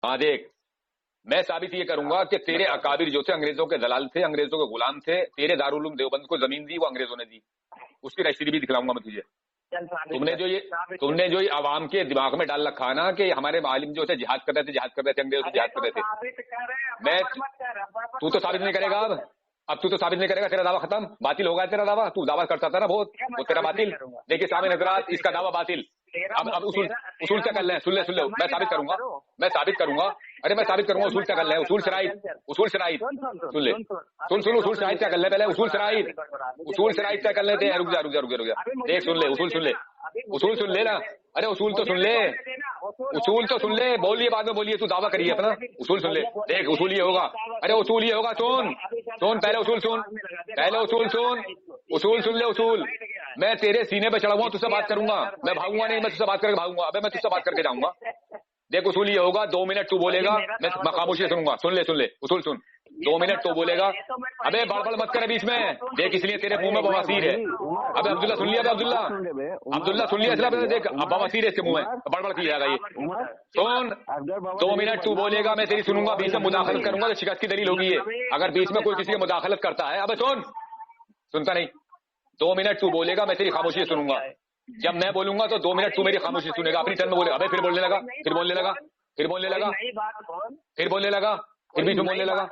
हाँ देख, मैं साबित ये करूंगा कि तेरे अकाबिर जो थे अंग्रेजों के दलाल थे, अंग्रेजों के गुलाम थे, तेरे दारुल उलूम देवबंद को जमीन दी वो अंग्रेजों ने दी, उसकी रसीद भी दिखलाऊंगा मैं तुझे। तुमने जो ये आवाम के दिमाग में डाल रखा ना कि हमारे आलिम जो थे जिहाद कर रहे थे, अंग्रेजों से जिहाद कर रहे थे। मैं तू तो साबित नहीं करेगा अब तू तो साबित नहीं करेगा, तेरा दावा खत्म, बातिल होगा तेरा दावा। तू दावा करता था ना बहुत, वो तेरा बातिल। देखिए सामने नजरात, इसका दावा बातिल। अब उसूल क्या कर ले, सुन ले मैं साबित करूंगा, अरे मैं साबित करूंगा उसूल क्या कर ले, उसूल शराइत सुन ले, सुन उसूल शराइत क्या कर ले पहले, उसूल शराइत क्या कर लेते हैं। रुक जा देख, सुन ले ना, अरे उसूल तो सुन ले, बोलिए बाद में बोलिए, तू दावा करिए अपना, उसूल सुन ले। देख उसूल ये होगा, अरे उसूल ये होगा, सुन पहले उसूल सुन ले उसूल। मैं तेरे सीने पे चढ़ा हुआ, तुझसे बात करूंगा, मैं भागूंगा नहीं, मैं तुझसे बात करके भागूंगा, अबे मैं तुझसे बात करके जाऊंगा। देख उसूल ये होगा, 2 मिनट तू बोलेगा, मैं खामोशी सुनूंगा। सुन ले उसूल सुन, 2 मिनट तो बोलेगा, अबे बड़बड़ मत कर बीच में। देख इसलिए तेरे मुंह में बवासीर है। अबे अब्दुल्ला सुन लिया, अब्दुल्ला सुन लिया, इसलिए देख अब बवासीर है इसके मुंह में, बड़बड़ की जाएगा ये। सुन 2 मिनट तू बोलेगा, मैं तेरी सुनूंगा, बीच में मुदाखलत करूंगा तो शिकस्त की दलील होगी ये। अगर बीच में कोई किसी की मुदाखलत करता है, अबे सुनता नहीं, 2 मिनट तू बोलेगा, मैं तेरी खामोशी सुनूंगा। जब मैं बोलूंगा तो 2 मिनट तू मेरी खामोशी सुनेगा, अपनी टर्न में बोलेगा। अबे फिर बोलने लगा, फिर बीच में बोलने लगा।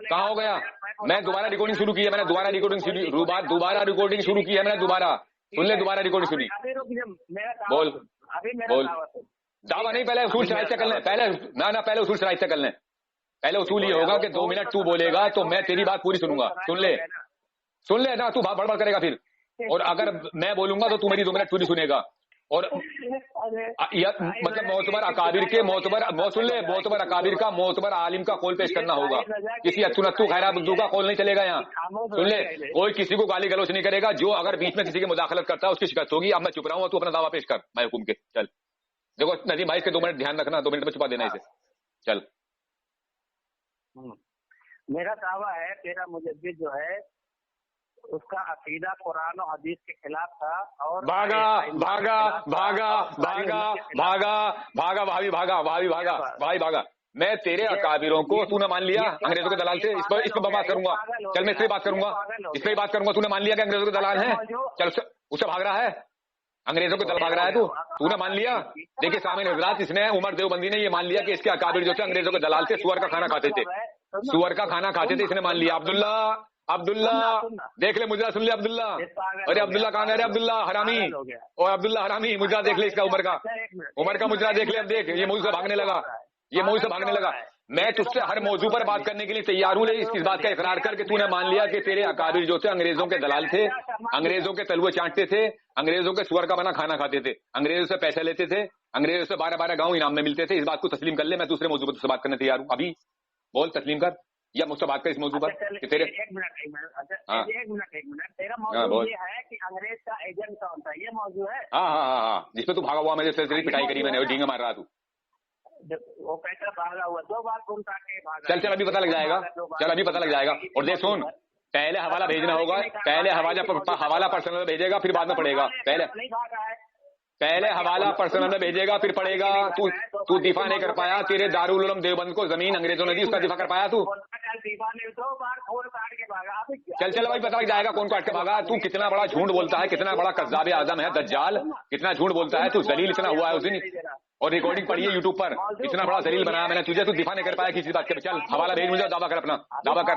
कहाँ हो गया? मैं दोबारा रिकॉर्डिंग शुरू की है, मैंने दोबारा रिकॉर्डिंग शुरू की है मैंने दोबारा। सुन ले, दोबारा रिकॉर्डिंग सुनी। बोल दावा नहीं, पहले उसूल शराइत कर लें, पहले उसूल शराइत कर लें। पहले उसूल ये होगा कि 2 मिनट तू बोलेगा तो मैं तेरी बात पूरी सुनूंगा। सुन ले ना, तू बड़बड़ करेगा फिर, और अगर मैं बोलूंगा तो तू मेरी 2 मिनट पूरी सुनेगा। और मतलब मोतबर अकाबिर के मोतबर अकाबिर का मोतबर आलिम का कौल पेश करना होगा। किसी अत्तु खैरा बुद्दू का कौल नहीं चलेगा यहाँ। सुन ले, कोई किसी को गाली गलौच नहीं करेगा, जो अगर बीच में किसी की मुदाखलत करता है उसकी शिकस्त होगी। अब मैं चुप रहा हूँ, तू अपना दावा पेश कर मैं हुकुम के। चल देखो नदीम भाई, इसके 2 मिनट ध्यान रखना, 2 मिनट में छुपा देना इसे। चल, मेरा दावा है तेरा मुजद्दिद जो है उसका अकीदा कुरान और हदीस के खिलाफ था। और भागा भाई भागा। मैं तेरे अकाबिरों को तूने मान लिया अंग्रेजों के दलाल थे, इस पर बात करूंगा। चल मैं इस पर बात करूंगा, तूने मान लिया कि अंग्रेजों के दलाल हैं। चल उससे भाग रहा है, अंग्रेजों के दल भाग रहा है तूने मान लिया। देखिए सामने हजरात, इसने उमर देवबंदी ने ये मान लिया कि इसके अकाबिर जो थे अंग्रेजों के दलाल थे, सुअर का खाना खाते थे, इसने मान लिया। अब्दुल्ला देख ले मुजरा, सुन ले अब्दुल्ला। अरे अब्दुल्ला कहाँ गया? अरे अब्दुल्ला हरामी, और अब्दुल्ला हरामी, मुजरा देख ले इसका, उमर का मुजरा देख ले। अब देख ये मुंह से भागने लगा, मैं तुझसे हर मौजू पर बात करने के लिए तैयार हूँ। इस बात का इकरार करके तूने मान लिया कि तेरे अकाबिर जो थे अंग्रेजों के दलाल थे, अंग्रेजों के तलुए चाटते थे, अंग्रेजों के सुअर का बना खाना खाते थे, अंग्रेजों से पैसे लेते थे, अंग्रेजों से 12-12 गांव इनाम में मिलते थे। इस बात को तस्लीम कर ले, मैं दूसरे मौजू पर तुझसे बात करने तैयार हूँ। अभी बोल, तस्लीम कर या मुझसे बात कर इस मौजू पर कि तेरे। एक मिनट तेरा मौजू ये है कि अंग्रेज का एजेंट कौन था, ये मौजू है। हाँ, जिसपे तू भागा हुआ, मेरे से तेरी पिटाई करी मैंने, ढींगा मार रहा तू। वो पैसा भागा हुआ, 2 बार फोन काटे भागा। चल अभी पता लग जाएगा। और देख सुन, पहले हवाला भेजना होगा, पहले हवाला पर्सनल में भेजेगा, फिर बाद में पड़ेगा। पहले हवाला पर्सनल में भेजेगा, फिर पड़ेगा। तू दिफा नहीं कर पाया, तेरे दारुल उलूम देवबंद को जमीन अंग्रेजों ने दी, उसका दिफा कर पाया तू? चल भाई पता लग जाएगा कौन काट के भागा। तू कितना बड़ा झूठ बोलता है, कितना बड़ा कज़्ज़ाब आज़म है, दज्जाल, कितना झूठ बोलता है तू। जलील इतना हुआ है उस दिन, और रिकॉर्डिंग पड़ी है यूट्यूब पर, इतना बड़ा जलील बनाया मैंने तुझे, तू दिफा नहीं कर पाया किसी बात के। चल हवाला भेज मुझे, दावा कर अपना, दावा कर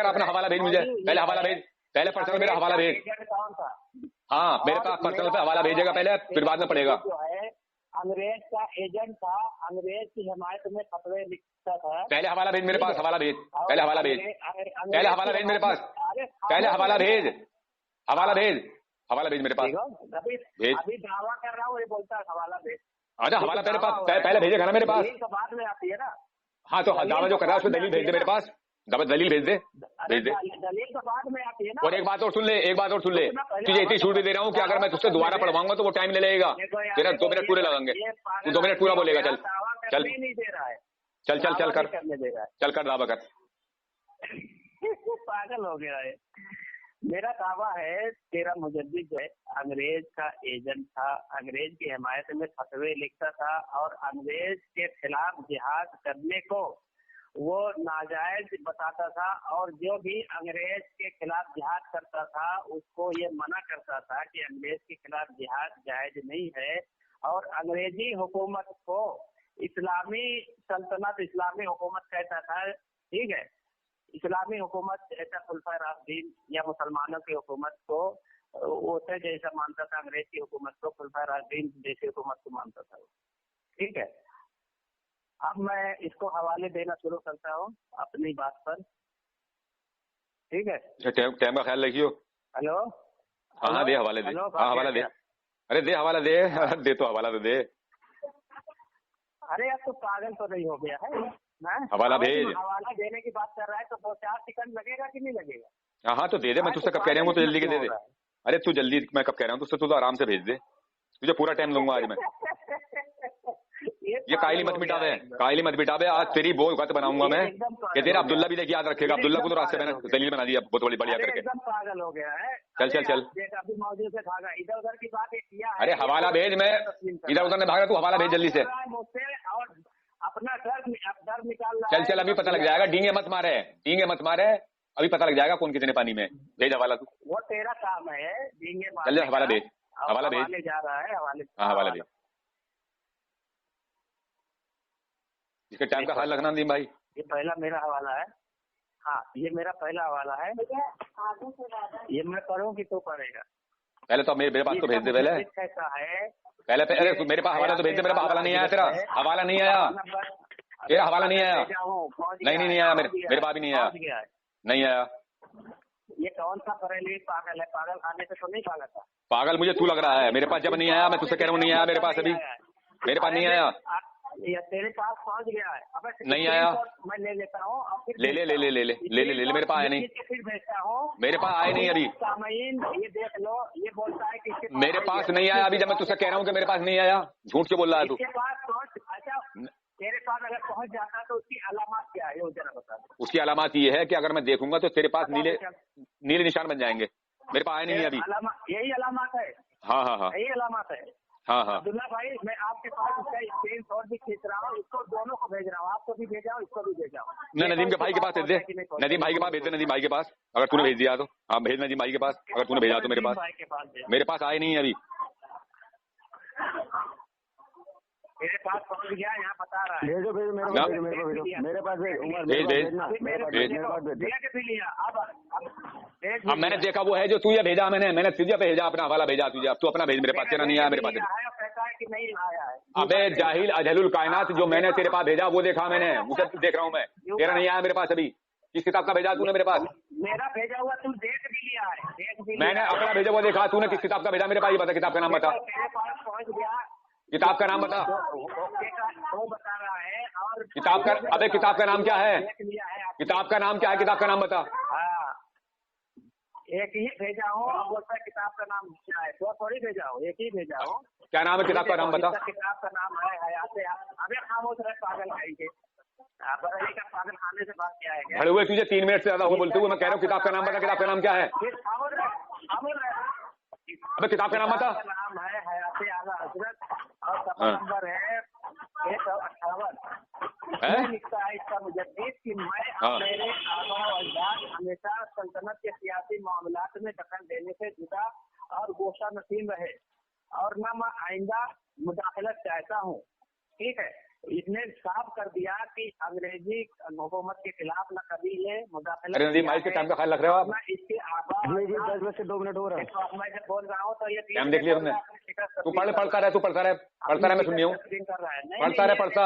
अपना हवाला भेज मुझे। पहले हवाला भेज, पहले पर्सनल मेरा हवाला भेज। हाँ मेरे पास पर्सनल पे हवाला भेजेगा पहले, फिर बाद में पड़ेगा। अंग्रेज का एजेंट था, अंग्रेज की हिमायत में फतवे लिखता था। पहले हवाला भेज मेरे पास, हवाला भेज, पहले हवाला भेज मेरे पास, पहले हवाला भेज मेरे पास, भेज। अभी दावा कर रहा हूँ, ये बोलता है हवाला भेज। अच्छा हवाला मेरे पास पहले भेजेगा ना मेरे पास, बाद में आती है ना। हाँ तो दावा जो कर रहा है उसमें दलील भेज दे मेरे पास, दलील भेज दे। दलील तो बाद में आती है ना। और एक बात और सुन ले, तुझे इतनी छूट भी दे रहा हूँ कि अगर मैं तुझसे दोबारा पढ़वाऊंगा तो वो टाइम ले लेगा, तेरा 2 मिनट पूरे लगेंगे, तू 2 मिनट पूरा बोलेगा। चल कर दावा कर। पागल हो गया है। मेरा दावा है तेरा मुजद्दिद जो है अंग्रेज का एजेंट था, अंग्रेज की हिमायत में फतवे लिखता था और अंग्रेज के खिलाफ जिहाद करने को वो नाजायज बताता था, और जो भी अंग्रेज के खिलाफ जिहाद करता था उसको ये मना करता था कि अंग्रेज के खिलाफ जिहाद जायज नहीं है। और अंग्रेजी हुकूमत को इस्लामी सल्तनत, इस्लामी हुकूमत कहता था। ठीक है, इस्लामी हुकूमत ऐसा खुलफा राशिदीन या मुसलमानों की हुकूमत को उसे जैसा मानता था, अंग्रेज की हुकूमत को खुलफा राशिदीन जैसी हुकूमत को मानता था। ठीक है, अब मैं इसको हवाले देना शुरू करता हूँ अपनी बात पर। ठीक है, टाइम का ख्याल रखियो। हेलो, हाँ दे हवाले दे, हाँ हवाला दे, अरे दे हवाला दे, दे तो हवाला तो दे। अरे अब तो पागल तो नहीं हो गया है? हवाला भेज। हवाला देने की बात कर रहा है तो 2-4 सेकंड लगेगा कि नहीं लगेगा? हाँ तो दे दे, मैं तुझसे कब कह रहा हूँ तो जल्दी के दे दे। अरे तू जल्दी, मैं कब कह रहा हूँ तुझसे, तू तो आराम से भेज दे, तुझे पूरा टाइम लूंगा आज मैं। ये कायली मत मिटा दे, कायली मत मिटा दे, आज तेरी बहुत गत बनाऊंगा मैं कि तेरा अब्दुल्ला भी देख याद रखेगा। अब्दुल्ला को तो रास्ते मैंने दलील बना दिया बहुत बड़ी बढ़िया करके। एकदम पागल हो गया है। चल चल चल, अभी मौजूद से भागा, इधर उधर की बात किया है। अरे हवाला भेज, मैं इधर उधर ने भागा, तू हवाला भेज जल्दी से। और अपना डर निकाल रहा चल चल, अभी पता लग जाएगा, डींगे मत मारे, डींगे मत मारे, अभी पता लग जाएगा कौन कितने पानी में। भेज हवाला तू, वो तेरा काम है डींगे मारने। चल हवाला भेज, हवाला भेज, जा रहा है हवाले। हाँ हवाला भेज। इसके टाइम का ख्याल रखना नदीम भाई। ये पहला मेरा हवाला है। हाँ, ये मेरा पहला हवाला है। ये मैं पढ़ूं कि तू पढ़ेगा? पहले तो मेरे पास तो भेज दे, पहले कैसा है पहले अरे तू मेरे पास हवाला तो भेज दे। मेरे पास हवाला नहीं आया, तेरा हवाला नहीं आया, तेरा हवाला नहीं आया। नहीं नहीं आया, मेरे पास भी नहीं आया, नहीं आया। ये कौन सा बरेली पागल है? पागल खाने से तो नहीं भागा था। पागल मुझे तू लग रहा है। मेरे पास जब नहीं आया, मैं तुझसे कह रहा हूँ नहीं आया मेरे पास, अभी मेरे पास नहीं आया। ये तेरे पास पहुंच गया है? अब नहीं आया, मैं ले लेता हूँ, ले ले ले ले ले ले ले ले, मेरे पास आया नहीं, फिर भेजता हूँ। मेरे पास आया नहीं अभी। सामयीन ये देख लो, ये बोलता है कि मेरे पास नहीं आया अभी, जब मैं तुझसे कह रहा हूँ कि मेरे पास नहीं आया। झूठ क्यों बोल रहा है तू? अच्छा, तेरे पास अगर पहुंच जाता तो उसकी अलामत क्या है, वो जरा बता दो। उसकी अलामत ये है कि अगर मैं देखूंगा तो तेरे पास नीले नीले निशान बन जाएंगे। मेरे पास आया नहीं है अभी। यही अलामत है? हाँ हाँ हाँ, यही अलामत है। हाँ हाँ अब्दुल्ला भाई, मैं आपके पास इसका स्क्रीन शॉट भी खींच रहा हूँ, इसको दोनों को भेज रहा हूँ, आपको भी भेजा हूँ, इसको भी भेजा हूँ। मैं नदीम के भाई के पास भेज दे, नदीम भाई के पास भेज दे, नदीम भाई के पास अगर तूने भेज दिया तो। हाँ भेज नदीम भाई के पास, अगर तूने भेजा तो। मेरे पास आए नहीं है अभी। मेरे पास पहुंच गया, यहाँ बता रहा है। भेजो भेजो, मेरे पास भेजो, मेरे पास भेज। अब मैंने देखा वो है जो तुझे भेजा, मैंने तुझे भेजा, अपना हवाला भेजा तुझे। अब तू अपना भेज, मेरे पास तेरा नहीं आया मेरे पास। कि नहीं आया है? अबे जाहिल अजहलुल कायनात, जो मैंने तेरे पास भेजा वो देखा मैंने, उसे देख रहा हूँ मैं। तेरा नहीं आया मेरे पास अभी। किस किताब का भेजा तूने मेरे पास? मेरा भेजा हुआ तू देख भी लिया है? देख भी मैंने अपना भेजा वो देखा। तूने किस किताब का भेजा मेरे पास? ये बता, किताब का नाम बता, मेरे पास पहुंच गया। किताब का नाम बता। वो बता रहा है। और किताब का, अबे किताब का नाम क्या है? किताब का नाम क्या है? किताब का नाम बता। एक ही भेजा हूँ, अब बोलता है किताब का नाम क्या है? दो थोड़ी भेजा हूँ, एक ही भेजा हूँ। क्या नाम है किताब का? नाम बता। किताब का नाम है हयात। अबे खामोश रहे पागल भाई के, बरेली का पागल खाने से बात क्या है? खड़े हुए तुझे 3 मिनट से ज्यादा हो बोलते हुए, मैं कह रहा हूँ किताब का नाम बता। किताब का नाम क्या है? अबे किताब का नाम बता। नाम है हयात आला हजरत और सफा नंबर है 158। लिखता है इसका मुजद्दिद कि मैं मेरे आबा और अजदाद हमेशा सल्तनत के सियासी मामलात में दखल देने से जुदा और गोशा नसीम रहे और न मैं आइंदा मुदाखलत चाहता हूँ। ठीक है, इसने साफ कर दिया कि अंग्रेजी हुकूमत के खिलाफ न कभी ये मुदाखलत। अरे नदीम भाई के टाइम का ख्याल रख रहे हो आप? इसके आबा 10 बज से 2 मिनट हो रहा है। तो मैं जब बोल रहा हूँ तो ये टाइम देख लिया तुमने? तू पढ़ता रहे, तू पढ़ता रहे, पढ़ता रहे, मैं सुन रही हूँ। पढ़ता रहे, पढ़ता।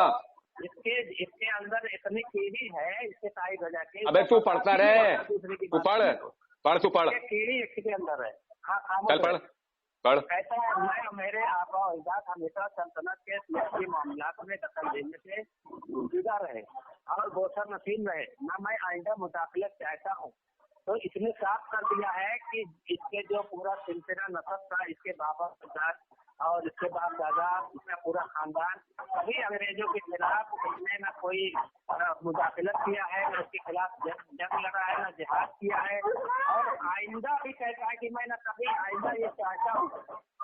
इसके अंदर इतनी कीड़ी है, इसके तारीफ हो जाती है। अबे तू पढ़ता रहे, तू पढ़ पढ़, तू पढ़। कीड़ी इसके अंदर है। चल पढ़ पढ़। कहता है मैं मेरे आबा और अजदाद हमेशा सल्तनत के सियासी मामलात में दखल देने से जुदा रहे और गोशा नसीम रहे, न मैं आइंदा मुदाखलत चाहता हूँ। तो इसने साफ कर दिया है कि इसके जो पूरा सिलसिला नसब था, इसके बाबा और इसके बाद दादा, इसका पूरा खानदान सभी अंग्रेजों के खिलाफ इसने न कोई मुदाखलत किया है, न उसके खिलाफ जंग लड़ा है, न जिहाद किया है और آئندہ بھی कहता है कि मैं न कभी आइंदा ये चाहता हूँ,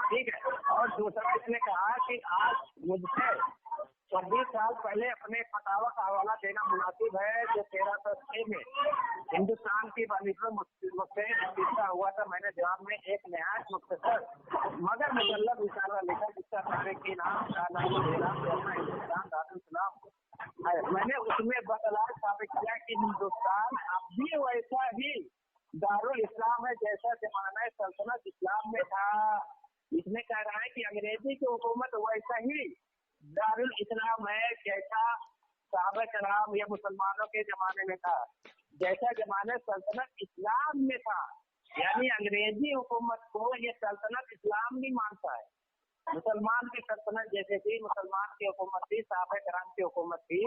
ठीक है। और दूसरा इसने कहा कि आज मुझसे 26 साल पहले अपने फतावा का हवाला देना मुनासिब है, जो 1306 में हिंदुस्तान की बनिस्बत मुझसे किस्सा हुआ था। मैंने जवाब में एक नहायत मुख्तसर मगर मुजल्लद रिसाला लिखा, जिसका तारीखी नाम हिंदुस्तान दारुल इस्लाम है। मैंने उसमें बतला साबित किया कि हिंदुस्तान अब भी वैसा ही दारुल इस्लाम है जैसा जमाना सल्तनत इस्लाम में था। इसमें कह रहा है कि अंग्रेजी की हुकूमत वैसा ही दारुल इस्लाम है जैसा साहबा कराम या मुसलमानों के जमाने में था, जैसा जमाने सल्तनत इस्लाम में था। यानी अंग्रेजी हुकूमत को ये सल्तनत इस्लाम नहीं मानता है। मुसलमान की सल्तनत जैसे थी, मुसलमान की हुकूमत थी, साहबा कराम की हुकूमत थी,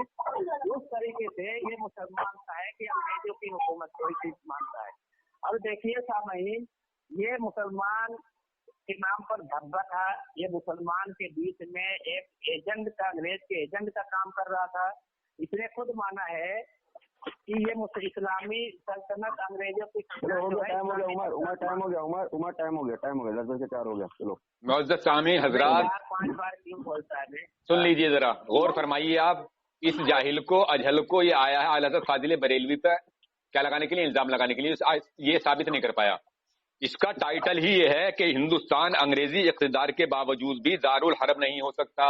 उस तरीके से ये मुसलमान का है कि अंग्रेजों की हुकूमत कोई चीज मानता है। अब देखिए सामईन, ये मुसलमान के नाम पर धब्बा था। ये मुसलमान के बीच में एक एजेंट का, अंग्रेज के एजेंट का काम कर रहा था। इसने खुद माना है कि ये इस्लामी सल्तनत अंग्रेजों की टाइम हो गया, उमर टाइम हो गया 10:04 हो गया। चलो मुअज़्ज़ज़ सामीन हजरात, 5 बार क्यों बोलता है? सुन लीजिए जरा, गौर फरमाइए आप। इस जाहिल को, अजहल को ये आया है आला हज़रत फाजिल बरेलवी पे क्या लगाने के लिए, इल्जाम लगाने के लिए। ये साबित नहीं कर पाया। इसका टाइटल ही ये है कि हिंदुस्तान अंग्रेजी इक़्तिदार के बावजूद भी दारुल हरब नहीं हो सकता।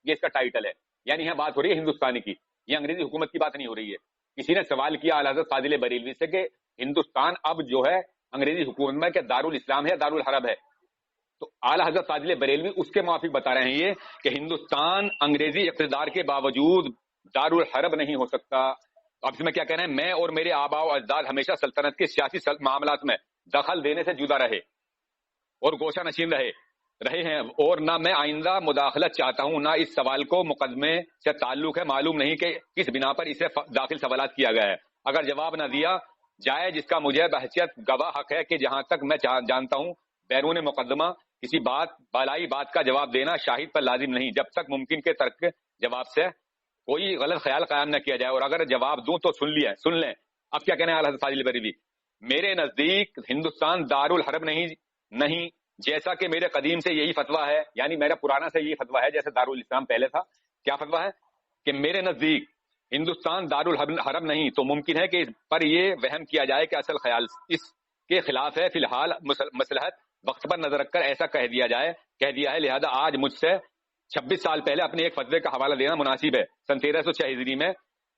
ये इसका टाइटल है। यानी यहाँ बात हो रही है हिंदुस्तानी की, ये अंग्रेजी हुकूमत की बात नहीं हो रही है। किसी ने सवाल किया आला हज़रत फाजिल बरेलवी से कि हिंदुस्तान अब जो है अंग्रेजी हुकूमत में क्या दारुल इस्लाम है, दारुल हरब है? तो आला हज़रत फाजिल बरेलवी उसके मुआफिक बता रहे हैं ये कि हिंदुस्तान अंग्रेजी इक़्तिदार के बावजूद दारुल हरब नहीं हो सकता। अब इसमें क्या कहना है, मैं और मेरे आबा और अजदाद हमेशा सल्तनत के सियासी मामलात में दखल देने से जुदा रहे और गोशा नशीन रहे हैं, और ना मैं आइंदा मुदाखलत चाहता हूं, ना इस सवाल को मुकदमे से ताल्लुक है। मालूम नहीं कि किस बिना पर इसे दाखिल सवालात किया गया है। अगर जवाब न दिया जाए, जिसका मुझे बहसियत गवाह हक है कि जहां तक मैं जानता हूं बैरून मुकदमा किसी बालाई बात का जवाब देना शाहिद पर लाजिम नहीं, जब तक मुमकिन के तर्क जवाब से कोई गलत ख्याल कायम न किया जाए। और अगर जवाब दूं तो सुन लें। अब क्या कहना है आला हज़रत फाजिल बरेलवी, मेरे नजदीक हिंदुस्तान दारुल हरब नहीं, जैसा कि मेरे कदीम से यही फतवा है, यानी मेरा पुराना से यही फतवा है जैसे दारुल इस्लाम पहले था। क्या फतवा है कि मेरे नजदीक हिंदुस्तान दारुल हरब नहीं, तो मुमकिन है कि इस पर यह वहम किया जाए कि असल ख्याल इसके खिलाफ है। फिलहाल मसलहत वक्त पर नजर रखकर ऐसा कह दिया है। लिहाजा आज मुझसे 26 साल पहले अपने एक फतवे का हवाला देना मुनासिब है। सन 1306 हिजरी में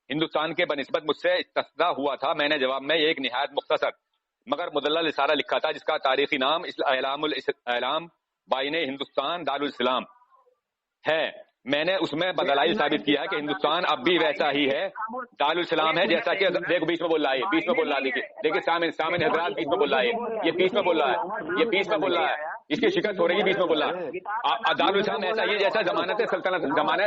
हिंदुस्तान के बनिस्बत मुझसे इस्तस्दा हुआ था। मैंने जवाब में एक निहायत मुख्तसर मगर मुदल्लल इशारा लिखा था, जिसका तारीखी नाम एलाम बाइने हिंदुस्तान दारुल इस्लाम है। मैंने उसमें बदलाइल साबित किया है कि हिंदुस्तान अब भी वैसा ही है, दारुल इस्लाम है जैसा कि देखो बीच में बोल रहा है, देखिए सामने हजरात बीच में बोल रहा है, ये बीच में बोल रहा है, इसकी शिकस्त हो रही है, बीच में बोल रहा है। दारुल इस्लाम ऐसा ही जैसा जमाना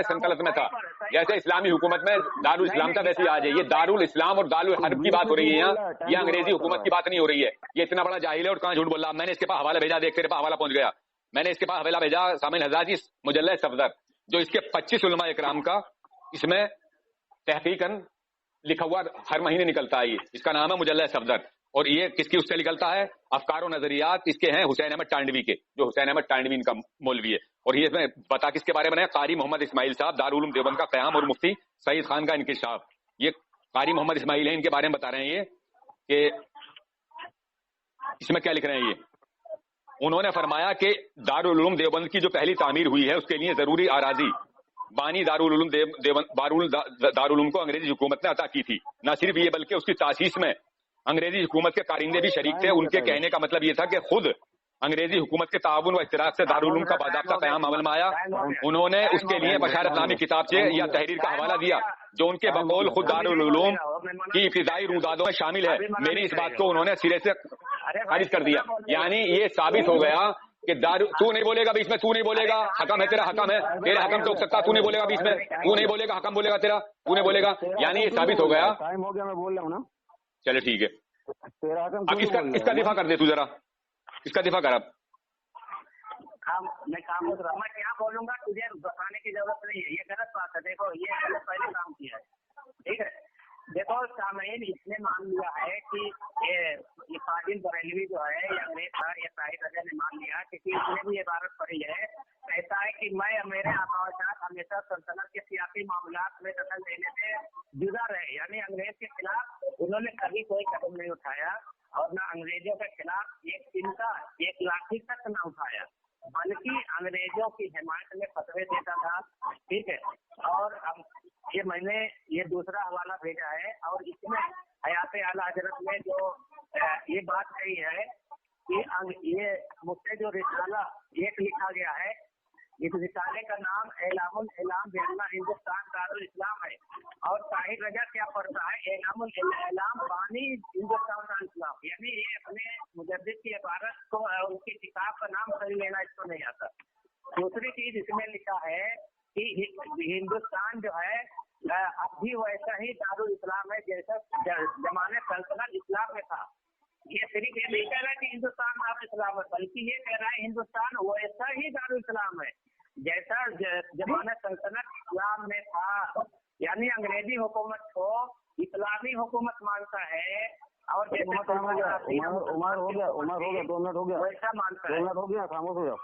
सल्तनत में था, जैसे इस्लामी हुकूमत में दारुल इस्लाम था वैसे आज है। ये दारुल इस्लाम और दारुल हर्ब की बात हो रही है यहाँ, ये अंग्रेजी हुकूमत की बात नहीं हो रही है। ये इतना बड़ा जाहिल है और कहाँ झूठ बोल रहा। मैंने इसके पास हवाला भेजा, देख तेरे पास हवाला पहुंच गया। मैंने इसके पास हवाला भेजा सामिन हज़रात, इस मुजल्ला सफदर जो इसके 25 उलमा इकराम का इसमें तहकीकन लिखा हुआ हर महीने निकलता है। इसका नाम है मुजल्ला सफदर, और ये किसकी उससे निकलता है, अफकार और नजरियात इसके हैं हुसैन अहमद टांडवी के, जो हुसैन अहमद टांडवी इनका मौलवी है। और ये इसमें बता किसके बारे में है, कारी मोहम्मद इस्माइल साहब, दारुल उलूम देवबंद का क़याम और मुफ्ती सईद खान का इंकिशाफ। ये कारी मोहम्मद इस्माइल है, इनके बारे में बता रहे हैं ये कि इसमें क्या लिख रहे हैं। ये उन्होंने फरमाया कि दारुल उलूम देवबंद की जो पहली तामीर हुई है उसके लिए जरूरी आराजी बानी दारुल उलूम को अंग्रेजी हुकूमत ने अता की थी। न सिर्फ ये बल्कि उसकी तासीस में अंग्रेजी हुकूमत के कारिंदे भी शरीक थे। उनके कहने का मतलब ये था कि खुद अंग्रेजी हुकूमत के ताउन व इश्तिराक से दारुल उलूम का बाज़ाब्ता क़याम अमल में आया। उन्होंने उसके लिए बशारतनामी किताबचे या तहरीर का हवाला दिया जो उनके बकौल खुद दारुल उलूम की इब्तिदाई रूदादों में शामिल है। मेरी इस बात को उन्होंने सिरे से खारिज कर दिया। यानी ये साबित हो गया कि तू नहीं बोलेगा बीच में, तू नहीं बोलेगा, हकम है तेरा, हकम है तेरा, हकम टोक सकता, तू नहीं बोलेगा बीच में, तू नहीं बोलेगा, हकम बोलेगा तेरा, तू नहीं बोलेगा। यानी ये साबित हो गया। टाइम हो गया, मैं बोल रहा हूँ ना। चले ठीक है, तेरा हकम अब इसका दिफा कर दे तू, जरा इसका दिफा कर। अब मैं काम कर रहा हूँ, मैं क्या बोलूंगा तुझे बताने की जरूरत नहीं है, ये गलत बात है। देखो ये पहले काम किया है, ठीक है। देखो सामईन, इसने मान लिया है कि ये फाजिल बरेलवी जो है ये अंग्रेज था, ये ताहिर रजा ने मान लिया, क्योंकि इसने भी इबारत पढ़ी है, कहता है कि मैं मेरे आकाओं के साथ हमेशा सल्तनत के सियासी मामलात में दखल देने से जुदा रहे। यानी अंग्रेज के खिलाफ उन्होंने कभी कोई कदम नहीं उठाया और न अंग्रेजों के खिलाफ एक चिंता, एक लाठी तक न उठाया, बल्कि अंग्रेजों की हिमायत में फतवे देता था। ठीक है, और अब ये मैंने ये दूसरा हवाला भेजा है और इसमें हयात आला हजरत ने जो ये बात कही है कि ये मुझसे जो रिसाला एक लिखा गया है, इस रिसाले का नाम एलामुल एलाम बिअन्ना हिंदुस्तान दारुल इस्लाम है, और ताहिर रजा क्या पढ़ता है, एलामुल एलाम बानी हिंदुस्तान दारुल इस्लाम, यानी ये अपने मुजद्दिद की इबारत को, उनकी किताब का नाम सही लेना इसको नहीं आता। दूसरी चीज इसमें लिखा है कि हिंदुस्तान जो है अब भी वैसा ही दारुल इस्लाम है जैसा जमाने सल्तनत इस्लाम में था। ये सिर्फ ये नहीं कह रहा है कि हिंदुस्तान दारुल इस्लाम है, बल्कि ये कह रहा है हिंदुस्तान वैसा ही दारुल इस्लाम है जैसा जमाने सल्तनत इस्लाम में था। यानी अंग्रेजी हुकूमत को इस्लामी हुकूमत मानता है और उमर हो गया 2 मिनट हो गया, वैसा मानता है। 2 मिनट हो गया, खामोश हो जाओ।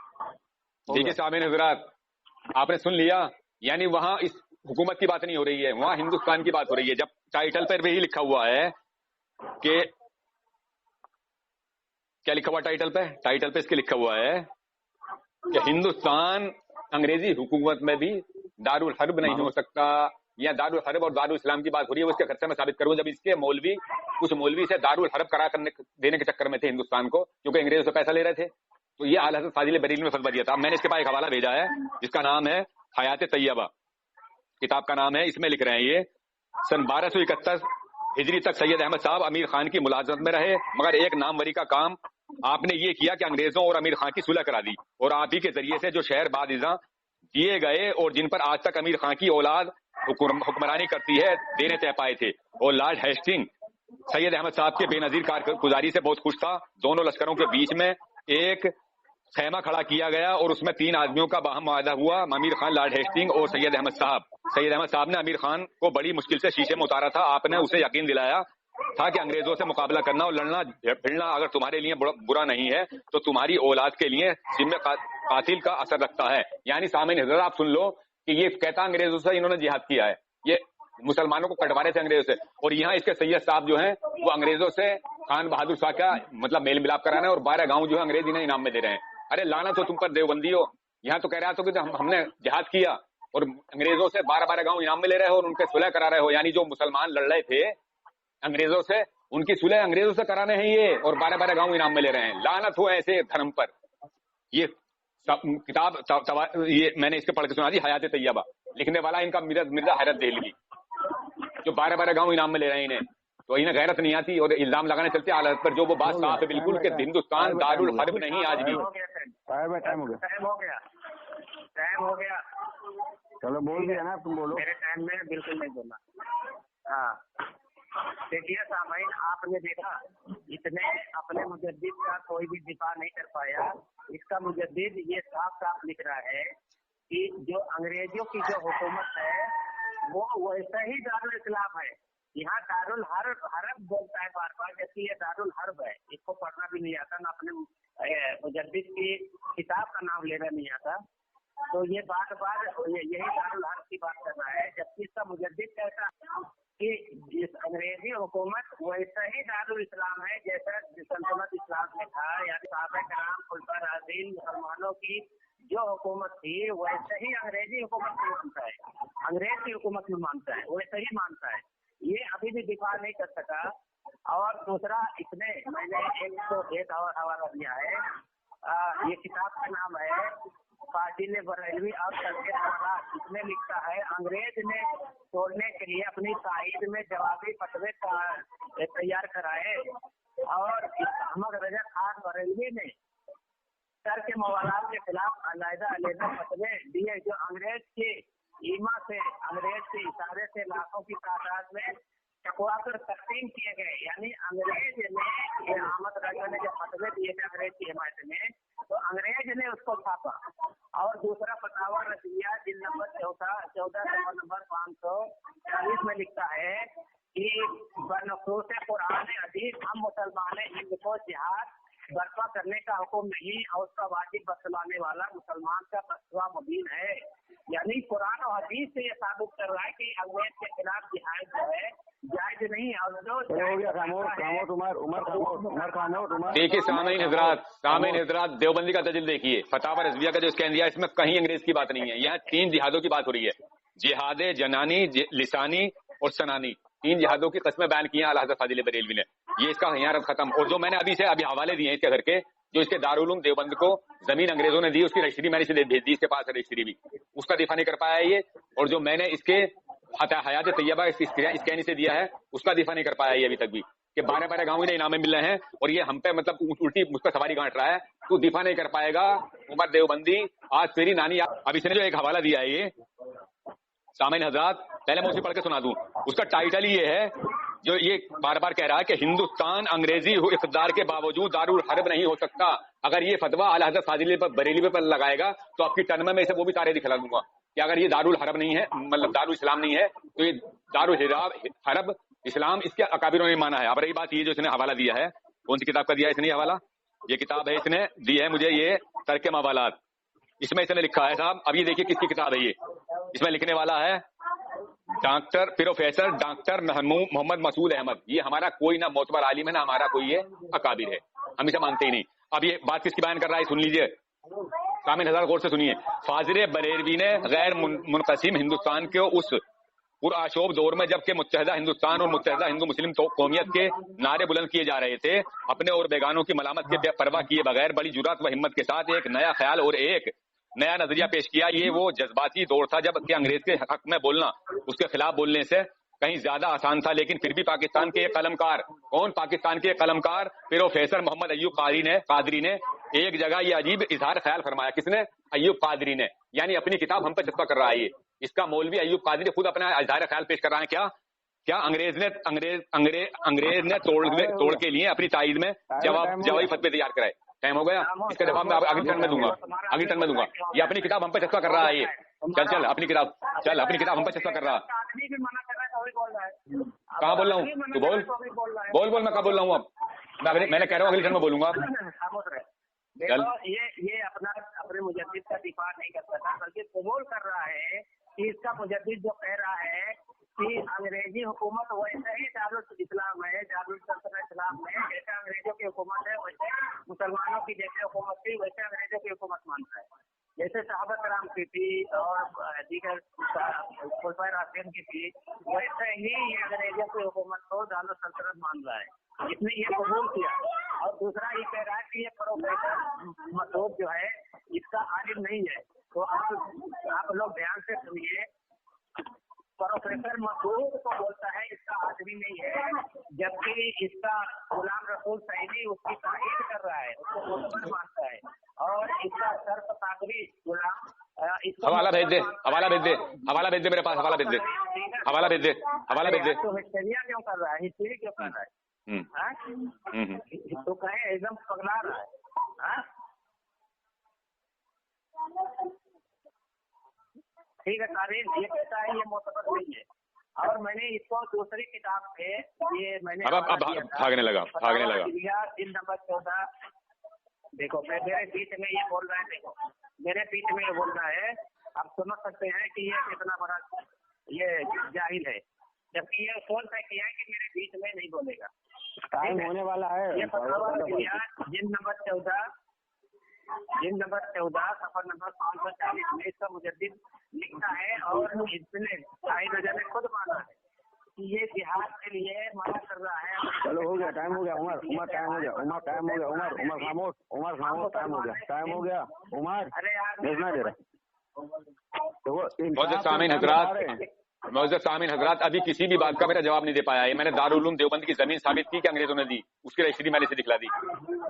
देखिए सामीन हजरात, आपने सुन लिया, यानी वहां इस हुकूमत की बात नहीं हो रही है, वहां हिंदुस्तान की बात हो रही है। जब टाइटल पर भी लिखा हुआ है कि क्या लिखा हुआ टाइटल पे? टाइटल पे इसके लिखा हुआ है कि हिंदुस्तान अंग्रेजी हुकूमत में भी दारुल हर्ब नहीं हो सकता, या दारुल हर्ब और दारुल इस्लाम की बात हो रही है। वो इसके खर्चे में साबित करूं, जब इसके मौलवी कुछ मौलवी से दारुल हर्ब करा करने देने के चक्कर में थे हिंदुस्तान को, क्योंकि अंग्रेजों से पैसा ले रहे थे, तो ये आला हज़रत फाजिल बरेलवी में फतवा दिया था। मैंने इसके पास एक हवाला भेजा है जिसका नाम है हयात तैयबा, किताब का नाम है। इसमें लिख रहे हैं ये सन 1271 हिजरी तक सैयद अहमद साहब अमीर खान की मुलाजमत में रहे, मगर एक नामवरी का काम आपने ये किया कि अंग्रेजों और अमीर खान की सुलह करा दी, और आप ही के जरिए से जो शहर बादिजा दिए गए और जिन पर आज तक अमीर खान की औलाद हुक्मरानी करती है देने तय पाए थे। और लॉर्ड हेस्टिंग सैयद अहमद साहब के बेनजीर कारगुजारी से बहुत खुश था। दोनों लश्करों के बीच में एक खेमा खड़ा किया गया और उसमें 3 आदमियों का बाहम मुआहदा हुआ, अमीर खान, लॉर्ड हेस्टिंग और सैयद अहमद साहब। सैयद अहमद साहब ने अमीर खान को बड़ी मुश्किल से शीशे में उतारा था। आपने उसे यकीन दिलाया था कि अंग्रेजों से मुकाबला करना और लड़ना भिड़ना अगर तुम्हारे लिए बुरा नहीं है तो तुम्हारी औलाद के लिए जिम्मे कातिल का असर रखता है। यानी सामने हज़रत आप सुन लो कि ये कहता अंग्रेजों से इन्होंने जिहाद किया है, ये मुसलमानों को कटवाने थे अंग्रेजों से, और यहाँ इसके सैयद साहब जो हैं वो अंग्रेजों से खान बहादुर शाह का मतलब मेल मिलाप कराना है, और 12 गाँव जो है अंग्रेज इन्हें इनाम में दे रहे हैं। अरे लानत हो तुम पर देवबंदी हो, यहाँ तो कह रहा था कि हमने जिहाद किया और अंग्रेजों से 12 गाँव इनाम में ले रहे हो और उनके सुलह करा रहे हो। यानी जो मुसलमान लड़ रहे थे अंग्रेजों से, उनकी सुलह अंग्रेजों से कराने हैं ये, और 12 गाँव इनाम में ले रहे हैं। लानत हो ऐसे धर्म पर। ये किताब ये मैंने इसके पढ़ के सुना दी, हयात तैयबा, लिखने वाला इनका मिर्जा हैरत देहलवी, जो 12 गाँव इनाम में ले रहे हैं इन्हें, तो इन्हें गैरत नहीं आती और इल्जाम लगाने चलते हालत पर। जो वो बात साफ है बिल्कुल कि हिंदुस्तान दारुल हर्ब नहीं आज भी। टाइम हो गया, चलो बोल दिया ना, तुम बोलो। मेरे टाइम में बिल्कुल नहीं बोलना। हाँ देखिए सामाइन, आपने देखा इतने अपने मुजद्दिद का कोई भी दिफा नहीं कर पाया। इसका मुजद्दिद ये साफ साफ लिख रहा है कि जो अंग्रेजों की जो हुकूमत है वो वैसा ही दारुल इस्लाम है। यहाँ दारुल हर्ब बोलता है बार बार, जबकि ये दारुल हर्ब है। इसको पढ़ना भी नहीं आता, ना अपने मुजद्दिद की किताब का नाम लेना नहीं आता, तो ये बार बार यही दारुल हर्ब की बात कर रहा है। जबकि इसका मुजद्दिद कहता कि इस अंग्रेजी हुकूमत वैसा ही दारुल इस्लाम है जैसा सल्तनत इस्लाम में था। यानी साहबा कराम, खुलफा राशिदीन, मुसलमानों की जो हुकूमत थी वैसे ही अंग्रेजी हुकूमत में मानता है, अंग्रेज की हुकूमत में मानता है, वैसे ही मानता है। ये अभी भी दिफा नहीं कर सका। और दूसरा, इसने मैंने एक और हवाला दिया है, ये किताब का नाम है फाजिल बरेलवी और इसमें लिखता है अंग्रेज ने तोड़ने के लिए अपनी ताईद में जवाबी फतवे तैयार कराए, और अहमद रजा खान बरेलवी ने सर के मवालात के खिलाफ अलहदा फतवे दिए, जो अंग्रेज के ईमा से, अंग्रेज के इशारे से लाखों की तादाद में चकवा कर तकसीम किए गए। यानी अंग्रेज ने, अहमद रजा ने जो फतवे दिए थे अंग्रेज की हिमायत में, तो अंग्रेज ने उसको छापा। और दूसरा फतावा रसिया जिल नंबर 14 नंबर 540 में लिखता है कि बनसूस कुरान हदीस हम मुसलमान हिंद को जिहाद बर्पा करने का हुक्म नहीं और उसका वाजिब बतलाने वाला मुसलमान का फतवा मुबीन है। यानी कुरान और हदीस से ये साबित कर रहा है कि अंग्रेज के खिलाफ जिहाद जो है जायज नहीं। और जो देखिए सामीन हजरात देवबंदी का दलील देखिए, फतावा रज़विया का जो स्कैन दिया इसमें कहीं अंग्रेज की बात नहीं है। यहाँ 3 जिहादों की बात हो रही है, जिहाद जनानी, लिसानी और सनानी। 3 जिहादों की कस्में बयान की हैं आला हज़रत फाजिल बरेलवी ने। ये इसका यहाँ रद्द खत्म। और जो मैंने अभी हवाले दिए हैं इसके घर के, जो इसके दारुल उलूम देवबंद को जमीन अंग्रेजों ने दी, उसकी रजिस्ट्री मैंने इसे भेज दी, इसके पास है रजिस्ट्री भी, उसका दिफा नहीं कर पाया ये। और जो मैंने इसके हयात तैयबा स्कैन से दिया है उसका दिफा नहीं कर पाया ये अभी तक भी, कि 12 गांव इन्हें इनामे मिल रहे हैं और ये हम पे मतलब उल्टी मुझ पर सवारी गांठ रहा है, तो दिफा नहीं कर पाएगा उमर देवबंदी। आज तेरी नानी, अब इसने जो एक हवाला दिया है ये सामीन हजरात, पहले मैं उसे पढ़ के सुना दूं। उसका टाइटल ये है, जो ये बार बार कह रहा है कि हिंदुस्तान अंग्रेजी इक़्तिदार के बावजूद दारुल हर्ब नहीं हो सकता। अगर ये फतवा आला हज़रत फाजिल बरेलवी पर लगाएगा तो आपकी टर्म में इसे वो भी तारे दिखला दूंगा कि अगर ये दारुल हरब नहीं है, मतलब दारुल इस्लाम नहीं है, तो ये दारुल हरब इस्लाम इसके अकाबिरों ने माना है। अब रही बात ये जो इसने हवाला दिया है, कौन सी किताब का दिया है इसने हवाला? ये किताब है, इसने दी है मुझे ये तर्क मवालात। इसमें इसने लिखा है साहब, अब ये देखिए किसकी किताब है ये। इसमें लिखने वाला है प्रोफेसर डॉक्टर मोहम्मद मसूद अहमद। ये हमारा कोई ना मोतबर आलिम है ना हमारा कोई ये अकाबिर है, हम इसे मानते ही नहीं। अब ये बात किसकी बयान कर रहा है सुन लीजिए सामीन हज़रात, गौर से सुनिए। फाजिल बरेलवी ने गैर मुनक़सिम हिंदुस्तान के उस पुरआशोब दौर में जबकि मुत्तहिदा हिंदुस्तान और मुत्तहिदा हिंदू मुस्लिम कौमियत के नारे बुलंद किए जा रहे थे, अपने और बेगानों की मलामत के परवाह किए बगैर बड़ी जुर्रत व हिम्मत के साथ एक नया ख्याल और एक नया नजरिया पेश किया। ये वो जज्बाती दौर था जब कि अंग्रेज के हक में बोलना उसके खिलाफ बोलने से कहीं ज्यादा आसान था। लेकिन फिर भी पाकिस्तान के कलमकार, कौन पाकिस्तान के कलमकार, प्रोफेसर मोहम्मद अय्यूब कादरी ने एक जगह ये अजीब इजहार ख्याल फरमाया। किसने? अय्यूब कादरी ने, यानी अपनी किताब हम पे चस्पा कर रहा है ये। इसका मौलवी अय्यूब कादरी खुद अपना इजहार ख्याल पेश कर रहा है। क्या अंग्रेज ने तोड़ के लिए अपनी ताईद में जवाबी फतवे तैयार कराए। टाइम हो गया, इसका जवाब मैं अगली टर्न में दूंगा। ये अपनी किताब हम पे चस्पा कर रहा है ये। चल अपनी किताब हम पे चस्पा कर रहा। कहाँ बोल रहा हूँ? तू बोल मैं कहाँ बोल रहा हूँ? अब मैंने कह रहा हूँ अगली टर्न में बोलूंगा। देखो ये अपने मुजद्दिद का दिफा नहीं कर सकता, बल्कि कबूल कर रहा है कि इसका मुजद्दिद जो कह रहा है कि अंग्रेजी हुकूमत वैसे ही दारुल इस्लाम है, दारुल सल्तनत इस्लाम है, जैसे अंग्रेजों की हुकूमत है वैसे मुसलमानों की जैसे हुकूमत थी वैसे अंग्रेजों की हुकूमत मानता है। जैसे सहाबा कराम की थी और दीगर खुलफाए राशिदीन की थी, वैसे ही ये अंग्रेजों की हुकूमत को दारुल सल्तनत मान रहा है। इसने ये कबूल किया। और दूसरा ये कह रहा है कि ये प्रोफेसर मसूद जो है इसका आलिम नहीं है। तो आप लोग ध्यान से सुनिए, प्रोफेसर मसूद को बोलता है इसका आदमी नहीं है, जबकि इसका गुलाम रसूल सैदी उसकी तारीफ कर रहा है, उसको मुसलमान मानता है। और इसका सर्फ कादरी गुलाम हवाला भेज दे मेरे पास, हवाला भेज दे। तो हिस्टेरिया क्यों कर रहा है? हिस्टेरी क्यों कर रहा है? तो कहे एकदम पगला रहा है। ठीक है कारीन, ये कहता है ये मोतबर नहीं है। और मैंने इसको दूसरी किताब पे ये मैंने अब भागने लगा दिन नंबर 14। देखो मेरे बीच में ये बोल रहा है, देखो मेरे बीच में ये बोल रहा है। आप समझ सकते हैं कि ये कितना बड़ा ये जाहिल है, जबकि ये सोच तय किया है कि मेरे बीच में नहीं बोलेगा। टाइम होने वाला है। ये फतवा किया दिन नंबर 14 सफर नंबर 540 में इसका मुजद्दिद लिखता है। और इसने साहिब रजा ने खुद माना है कि ये जिहाद के लिए मना कर रहा है। चलो हो गया, टाइम हो गया। उमर टाइम हो गया। उमर खामोश, टाइम हो गया। उमर अरे यार भेजना दे रहा। मौजूद सामीन हजरात, अभी किसी भी बात का मेरा जवाब नहीं दे पाया है। मैंने दारुल उलूम देवबंद की जमीन साबित की कि अंग्रेजों ने दी, उसकी रजिस्ट्री मैंने इसे दिखला दी।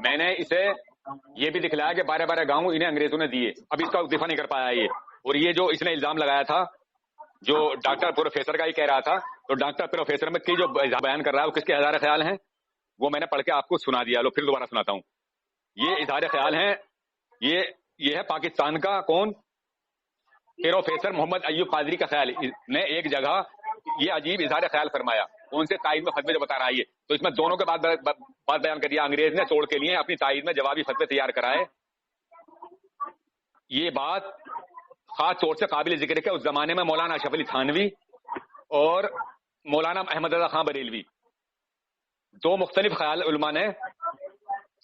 मैंने इसे ये भी दिखलाया कि 12 गांव इन्हें अंग्रेजों ने दिए। अब इसका दिफा नहीं कर पाया ये। और ये जो इसने इल्जाम लगाया था, जो डॉक्टर प्रोफेसर का ही कह रहा था, तो डॉक्टर प्रोफेसर में की जो बयान कर रहा है वो किसके इज़हार ख्याल हैं, वो मैंने पढ़ के आपको सुना दिया। लो फिर दोबारा सुनाता हूँ। ये इज़हार ख्याल है, ये है पाकिस्तान का कौन, प्रोफेसर मोहम्मद अय्यूब कादरी का ख्याल ने एक जगह ये अजीब इज़हार ख्याल फरमाया। کون سے تائید میں فتوے جو بتا رہا ہے یہ. تو اس میں دونوں کے بات بیان کر دیا. انگریز نے توڑ کے لیے اپنی تائید میں جوابی فتوے تیار کرائے. یہ بات خاص طور سے قابل ذکر ہے کہ اس زمانے میں مولانا اشرف علی تھانوی اور مولانا احمد رضا خان بریلوی دو مختلف خیال علماء نے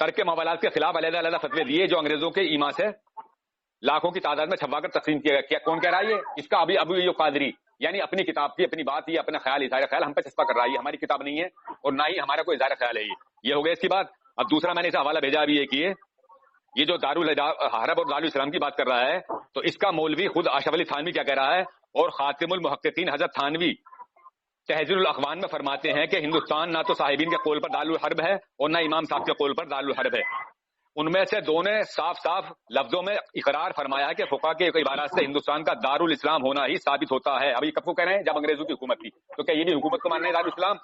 ترک موالات کے خلاف علیحدہ علیحدہ فتوے دیے جو انگریزوں کے ایما سے لاکھوں کی تعداد میں چھپا کر تقسیم کیا گیا. کون کہہ رہا ہے یہ؟ اس کا ابو قادری، یعنی اپنی کتاب کی اپنی بات، یہ اپنا خیال اظہار خیال ہم پہ چسپا کر رہا ہے. یہ ہماری کتاب نہیں ہے اور نہ ہی ہمارا کوئی اظہار خیال ہے. یہ ہو گیا اس کی بات. اب دوسرا میں نے اسے حوالہ بھیجا ابھی ایک یہ جو دارالحرب اور دارالاسلام کی بات کر رہا ہے، تو اس کا مولوی خود اشرف علی تھانوی کیا کہہ رہا ہے، اور خاتم المحققین حضرت تھانوی تہذیب الاخوان میں فرماتے ہیں کہ ہندوستان نہ تو صاحبین کے قول پر دارالحرب ہے اور نہ امام صاحب کے قول پر دارالحرب ہے. ان میں سے دونوں نے صاف صاف لفظوں میں اقرار فرمایا ہے کہ فقہا کے عبارات سے ہندوستان کا دارالاسلام ہونا ہی ثابت ہوتا ہے. ابھی کب کو کہہ رہے ہیں؟ جب انگریزوں کی حکومت تھی. تو کیا یہ بھی حکومت کو ماننا ہے دارالاسلام؟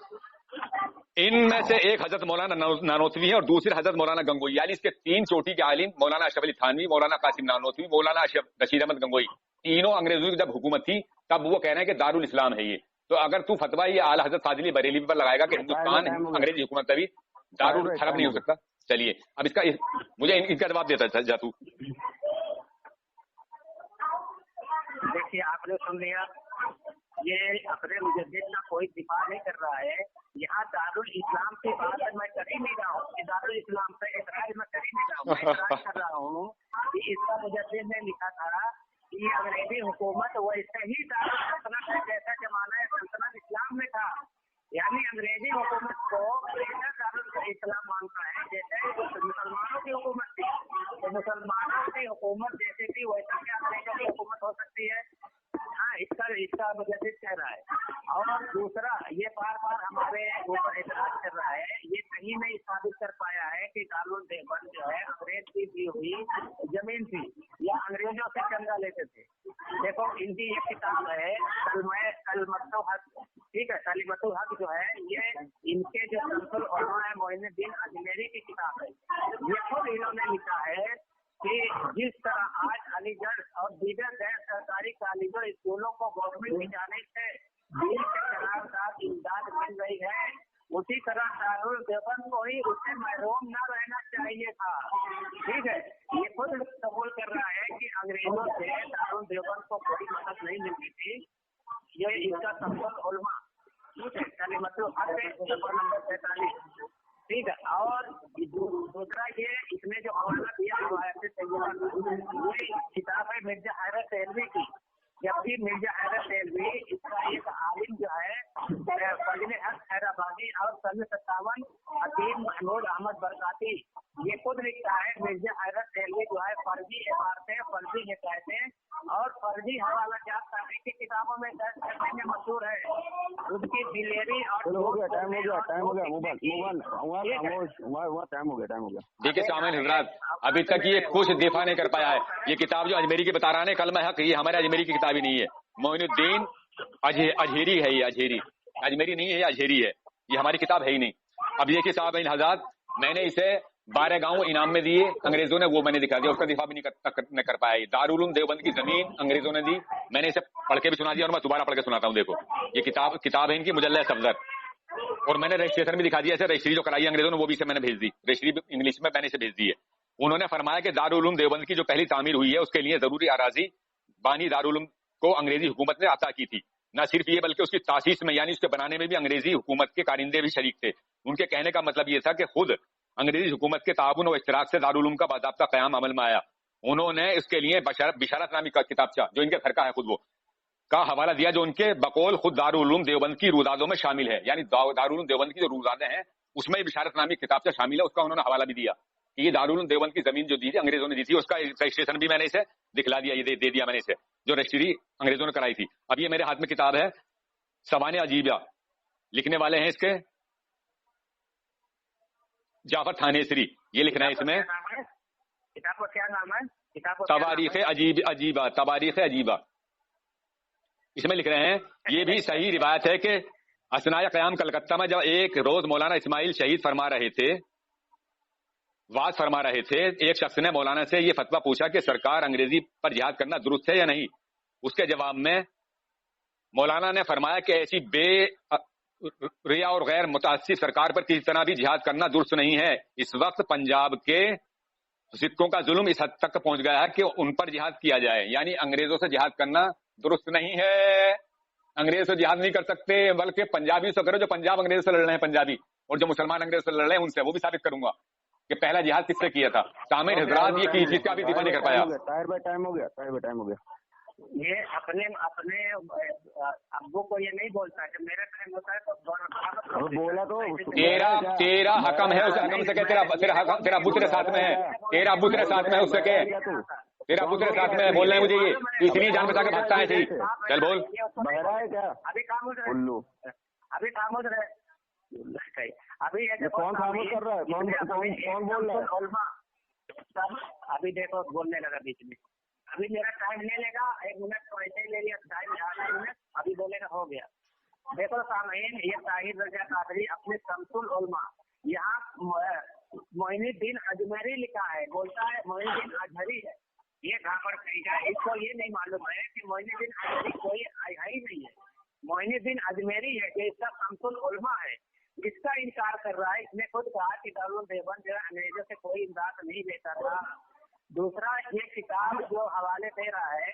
ان میں سے ایک حضرت مولانا نانوتوی ہے اور دوسرے حضرت مولانا گنگوئی، یعنی اس کے تین چوٹی کے عالم مولانا اشرف علی تھانوی، مولانا قاسم نانوتوی، مولانا رشید احمد گنگوئی، تینوں انگریزوں کی جب حکومت تھی تب وہ کہہ رہے ہیں کہ دارالاسلام ہے یہ. تو اگر تو فتویٰ یہ اعلیٰ حضرت فاضلی بریلوی پر لگائے گا کہ ہندوستان انگریزی حکومت ابھی دارالحرب نہیں ہو سکتا. چلیے اب اس کا مجھے ان کا جواب دیتا جا تو. دیکھیے آپ نے سن لیا، یہ اپنے مجدد کا کوئی دفاع نہیں کر رہا ہے. یہاں دارالاسلام کی بات میں کر ہی نہیں رہا ہوں کہ دارالاسلام سے اعتراض میں کر ہی نہیں رہا ہوں. میں اعتراض کر رہا ہوں کہ اس کا مجدد نے لکھا تھا کہ انگریزی حکومت ویسے ہی دارالسلطنت ہے جیسا زمانہ سلطنت اسلام میں تھا. یعنی انگریزی حکومت کو ایسا دارالاسلام مانتا ہے جیسے مسلمانوں کی حکومت تھی. تو مسلمانوں کی حکومت جیسے تھی ویسا کیا انگریزوں کی حکومت ہو سکتی ہے؟ ہاں، اس کا مجدد کہہ رہا ہے. اور دوسرا یہ بار بار ہمارے اوپر اعتراض کر رہا ہے، یہ کہیں نہیں ثابت کر پایا ہے کہ دارالدیوبند جو ہے انگریز کی دی ہوئی زمین تھی یا انگریزوں سے چندہ لیتے تھے. دیکھو ان کی یہ کتاب ہے کلمۃ الحق، ٹھیک ہے، کلمۃ الحق جو ہے یہ ان کے جو شمس العلماء ہے معین الدین اجمیری کی کتاب ہے. یہ خود انہوں نے لکھا ہے کہ جس طرح آج علی گڑھ اور دیگر غیر سرکاری کالجوں اسکولوں کو گورنمنٹ کی جانب سے دین کے خلاف ساتھ امداد مل رہی ہے، اسی طرح دارالدیوبند کو ہی اس سے محروم نہ رہنا چاہیے تھا. ٹھیک ہے، یہ خود قبول کر رہا ہے کہ انگریزوں سے دارالدیوبند کو کوئی مدد نہیں ملتی تھی. یہ اس کا شمس العلماء، ٹھیک ہے، کلمۃ الحق نمبر 47. ٹھیک ہے، اور دوسرا یہ اس میں جو حوالہ دیا روایت طیبہ، یہ کتاب ہے مرزا حیدر دہلوی کی. جبکہ مرزا حیدر دہلوی اس کا ایک عالم جو ہے فضل حق حیدرآبادی اور سن 57 حکیم محمود احمد برکاتی، یہ خود لکھتا ہے مرزا حیدر دہلوی جو ہے فرضی عبارتیں، فرضی حکایتیں اور فرضی حوالہ جات تاریخی کتابوں میں درج کرنے میں مشہور ہے. ان کی دلیری اور ٹائم ہو گیا. دیکھیے سامعین حضرات، ابھی تک یہ کچھ دفاع نہیں کر پایا ہے. یہ کتاب جو اجمیری کی بتا رہا ہے کلمہ حق، یہ ہمارے اجمیری کی کتاب ہی نہیں ہے. معین الدین اجہیری ہے، یہ اجہیری، اجمیری نہیں ہے، یہ اجہیری ہے. یہ ہماری کتاب ہے ہی نہیں. اب یہ کتاب حضرات میں نے اسے 12 گاؤں انعام میں دیے انگریزوں نے، وہ میں نے دکھا دیا، اس کا دفاع بھی نہیں کر پایا. دارالعلوم دیوبند کی زمین انگریزوں نے دی، میں نے اسے پڑھ کے بھی سنا دیا اور میں دوبارہ پڑھ کے سناتا ہوں. دیکھو یہ کتاب ہے ان کی مجلہ صفدر، اور میں نے رجسٹریشن بھی دکھا دیا. ایسے رجسٹری جو کرائی انگریزوں نے وہ بھی اسے میں نے بھیج دی، رجسٹری انگلش میں نے اسے بھیج دی ہے. انہوں نے فرمایا کہ دارالعلوم دیوبند کی جو پہلی تعمیر ہوئی ہے اس کے لیے ضروری اراضی بانی دارالعلوم کو انگریزی حکومت نے عطا کی تھی. نہ صرف یہ بلکہ اس کی تاسیس میں یعنی اس کے بنانے میں بھی انگریزی حکومت کے کارندے بھی شریک تھے. ان کے کہنے کا مطلب یہ تھا کہ خود انگریزی حکومت کے تعاون و اشتراک سے دارالعلوم کا باضابطہ قیام عمل میں آیا. انہوں نے اس کے لیے بشارت نامی کا کتابچہ جو ان کے گھر کا ہے خود وہ کا حوالہ دیا، جو ان کے بقول خود دارالعلوم دیوبند کی روزادوں میں شامل ہے. یعنی دارالعلوم دیوبند کی جو روزادیں ہیں اس میں بشارت نامی کتابچہ شامل ہے. اس کا انہوں نے حوالہ بھی دیا کہ یہ دارالعلوم دیوبند کی زمین جو دی تھی انگریزوں نے دی تھی، اس کا رجسٹریشن بھی میں نے اسے دکھلا دیا، یہ دے دیا میں نے اسے، جو رجسٹری انگریزوں نے کرائی تھی. اب یہ میرے ہاتھ میں کتاب ہے سوانح عجیبہ، لکھنے والے ہیں اس کے جعفر تھانیسری. یہ لکھ رہے ہیں اس میں کتاب کا کیا نام ہے؟ تواریخ عجیبہ، تواریخ عجیبہ. اس میں لکھ رہے ہیں یہ بھی صحیح روایت ہے کہ اثناء قیام کلکتہ میں جب ایک روز مولانا اسماعیل شہید واز فرما رہے تھے، ایک شخص نے مولانا سے یہ فتویٰ پوچھا کہ سرکار انگریزی پر جہاد کرنا درست ہے یا نہیں. اس کے جواب میں مولانا نے فرمایا کہ ایسی بے रिया और गैर मुतासिब सरकार पर किसी तरह भी जिहाद करना दुरुस्त नहीं है। इस वक्त पंजाब के सिखों का जुल्म इस हद तक पहुंच गया है कि उन पर जिहाद किया जाए, यानी अंग्रेजों से जिहाद करना दुरुस्त नहीं है। अंग्रेज से जिहाद नहीं कर सकते, बल्कि पंजाबी से करो जो पंजाब अंग्रेज से लड़ रहे हैं पंजाबी, और जो मुसलमान अंग्रेज से लड़ रहे हैं उनसे, वो भी साबित करूंगा कि पहला जिहाद किससे किया था। सामिर हजरात ये चीज का भी दिफा नहीं कर पाया। टायर बाय टाइम हो गया। ये अपने अब्बू को ये नहीं बोलता कि मेरा टाइम होता है तो बोला तो तेरा हकम है, उस हकम से कह तेरा अब्बू तेरे साथ में है, तेरा अब्बू तेरे साथ में है, उससे कह तेरा अब्बू तेरे साथ में है। बोलना है मुझे ये, इतनी जान बचा के भागता है सही। चल बोल। बहरा है क्या? अभी खामोश रहे, अभी खामोश रहे। अभी कौन खामोश कर रहा है? कौन बोल रहा है? अभी देखो बोलने लगा बीच में। अभी मेरा टाइम ले लेगा, 1 मिनट तो ऐसे ही ले लिया टाइम, 1 मिनट अभी बोलेगा, हो गया। देखो सामईन, ये ताहिर रजा कादरी अपने शमसुल उलमा, यहाँ मोइनुद्दीन अजमेरी लिखा है, बोलता है मोइनुद्दीन अजहरी है। ये घापड़ कहेगा, इसको ये नहीं मालूम है कि मोइनुद्दीन अजहरी कोई है ही नहीं है, मोइनुद्दीन अजमेरी है, कि इसका शमसुल उलमा है। इसका इनकार कर रहा है। इसने खुद कहा कि दारुल देवबंद जो अंग्रेजों से कोई इमदाद नहीं लेता था। दूसरा, ये किताब जो हवाले दे रहा है,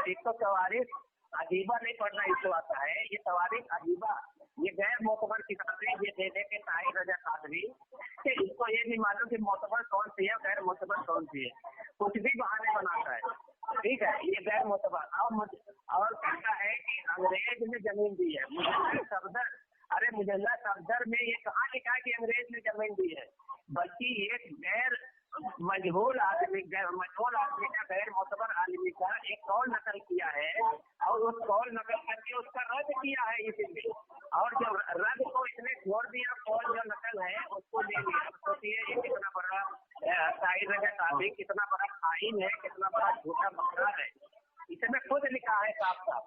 एक तो तवारीख अजीबा नहीं पढ़ना इसको आता है, ये तवारीख अजीबा, ये गैर मोतबर किताबें ये दे दे के ताहिर रजा कादरी, इसको ये नहीं मालूम कि मोतबर कौन सी है, गैर मोतबर कौन सी है, कुछ भी बहाने बनाता है। ठीक है, ये गैर मोतबर। और कहता है कि अंग्रेज ने जमीन दी है। मुजल्ला सफदर, अरे मुजल्ला सफदर में ये कहाँ लिखा है कि अंग्रेज ने जमीन दी है? बल्कि ये गैर मजहूल आदमी का, गैर मोतबर आदमी का एक कौल नकल किया है, और उस कौल नकल करके उसका रद्द किया है इसीलिए। और जो रद्द को इसने छोड़ दिया, कौल जो नकल है उसको ले लिया। सोचिए ये कितना बड़ा ताहिर रजा कादरी, कितना बड़ा खाइन है, कितना बड़ा झूठा मकरार है। इसमें खुद लिखा है साफ साफ,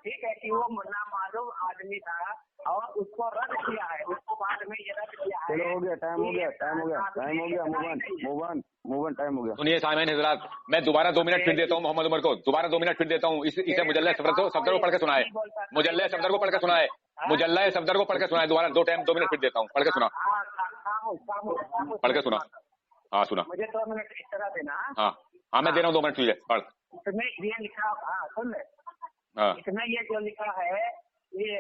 ठीक है, कि वो नामालूम आदमी था और उसको रद्द किया है, उसको बाद में ये रद्द किया है। चलो हो गया, टाइम हो गया, मूवन टाइम हो गया। सुनिए सामईन हज़रात, मैं दोबारा 2 मिनट फिर देता हूँ मोहम्मद उमर को, दोबारा 2 मिनट फिर देता हूँ। इसे मुजल्ला सफदर को पढ़ के सुनाए, मुजल्ला सफदर को पढ़ के सुनाए, मुजल्ला सफदर को पढ़ के सुनाए। दोबारा 2 मिनट फिर देता हूँ, पढ़ के सुना, पढ़ के सुना। हाँ सुना, मुझे 2 मिनट इस तरह देना। हाँ मैं दे रहा हूँ 2 मिनट, ठीक है पढ़। इसमें ये लिखा, सुन ले, इसमें ये जो लिखा है, ये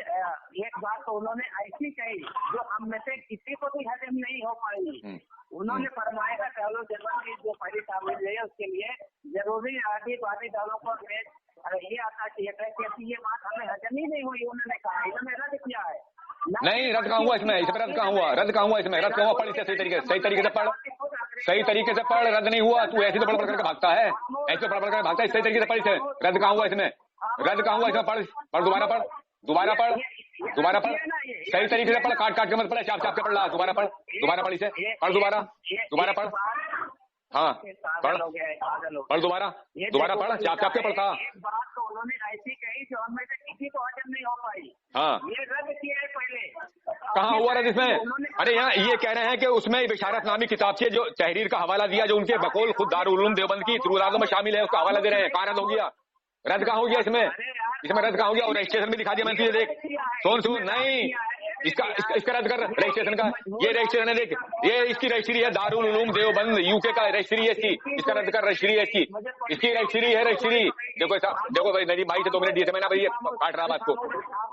एक बात तो उन्होंने ऐसी कही जो हम में से किसी को भी हजम नहीं हो पाई। उन्होंने फरमाया दारुल देवबंद की जो पहली तामील है उसके लिए जरूरी आदि बादी दालों को ये आता चाहिए था, कि ये बात हमें हजम ही नहीं हुई। उन्होंने कहा, इन्होंने रद्द किया है। नहीं, रद्द कहाँ हुआ इसमें? इसमें रद्द कहाँ हुआ? रद्द कहाँ हुआ इसमें? रद्द कहाँ हुआ? पढ़ इसे सही तरीके से पढ़, सही तरीके से पढ़। रद्द नहीं हुआ, तू ऐसे तो पढ़ करके भागता है, ऐसे पढ़ करके भागता है। सही तरीके से पढ़ इसे, रद्द कहाँ हुआ इसमें? रद्द कहाँ हुआ इसमें? पढ़ दोबारा पढ़, दोबारा पढ़, दोबारा पढ़, सही तरीके से पढ़, काट के मत पढ़, चाप के पढ़ रहा। दोबारा पढ़ इसे, पढ़ दोबारा पढ़। हाँ पढ़ दोबारा पढ़, चाप के पढ़ता। बात तो उन्होंने ऐसी कही जो हमें से किसी को हजम नहीं हो पाई। हाँ, ये रद्द किया है पहले। कहाँ हुआ रद्द इसमें? अरे यहाँ ये कह रहे हैं कि उसमें बिशारत नामी किताब से जो तहरीर का हवाला दिया, जो उनके बकौल खुद दारुल उलूम देवबंद की तुरूल में शामिल है, उसका हवाला दे रहे हैं। कहाँ रद्द हो गया? रद्द कहाँ हो गया इसमें? इसमें रद्द कहाँ हो गया? और रजिस्ट्रेशन भी दिखा दिया मैंने, तुझे देख, सुन नहीं, इसका रद्द कर रजिस्ट्रेशन का। ये रजिस्ट्रेशन है, देख, ये इसकी रजिस्ट्री है, दारुल उलूम देवबंद यूके का रजिस्ट्री है इसकी। इसका रद्द कर, रजिस्ट्री है इसकी रजिस्ट्री है, रजिस्ट्री। देखो भाई नजीब भाई से 2 मिनट दिए थे मैंने, भाई ये काट रहा बात को।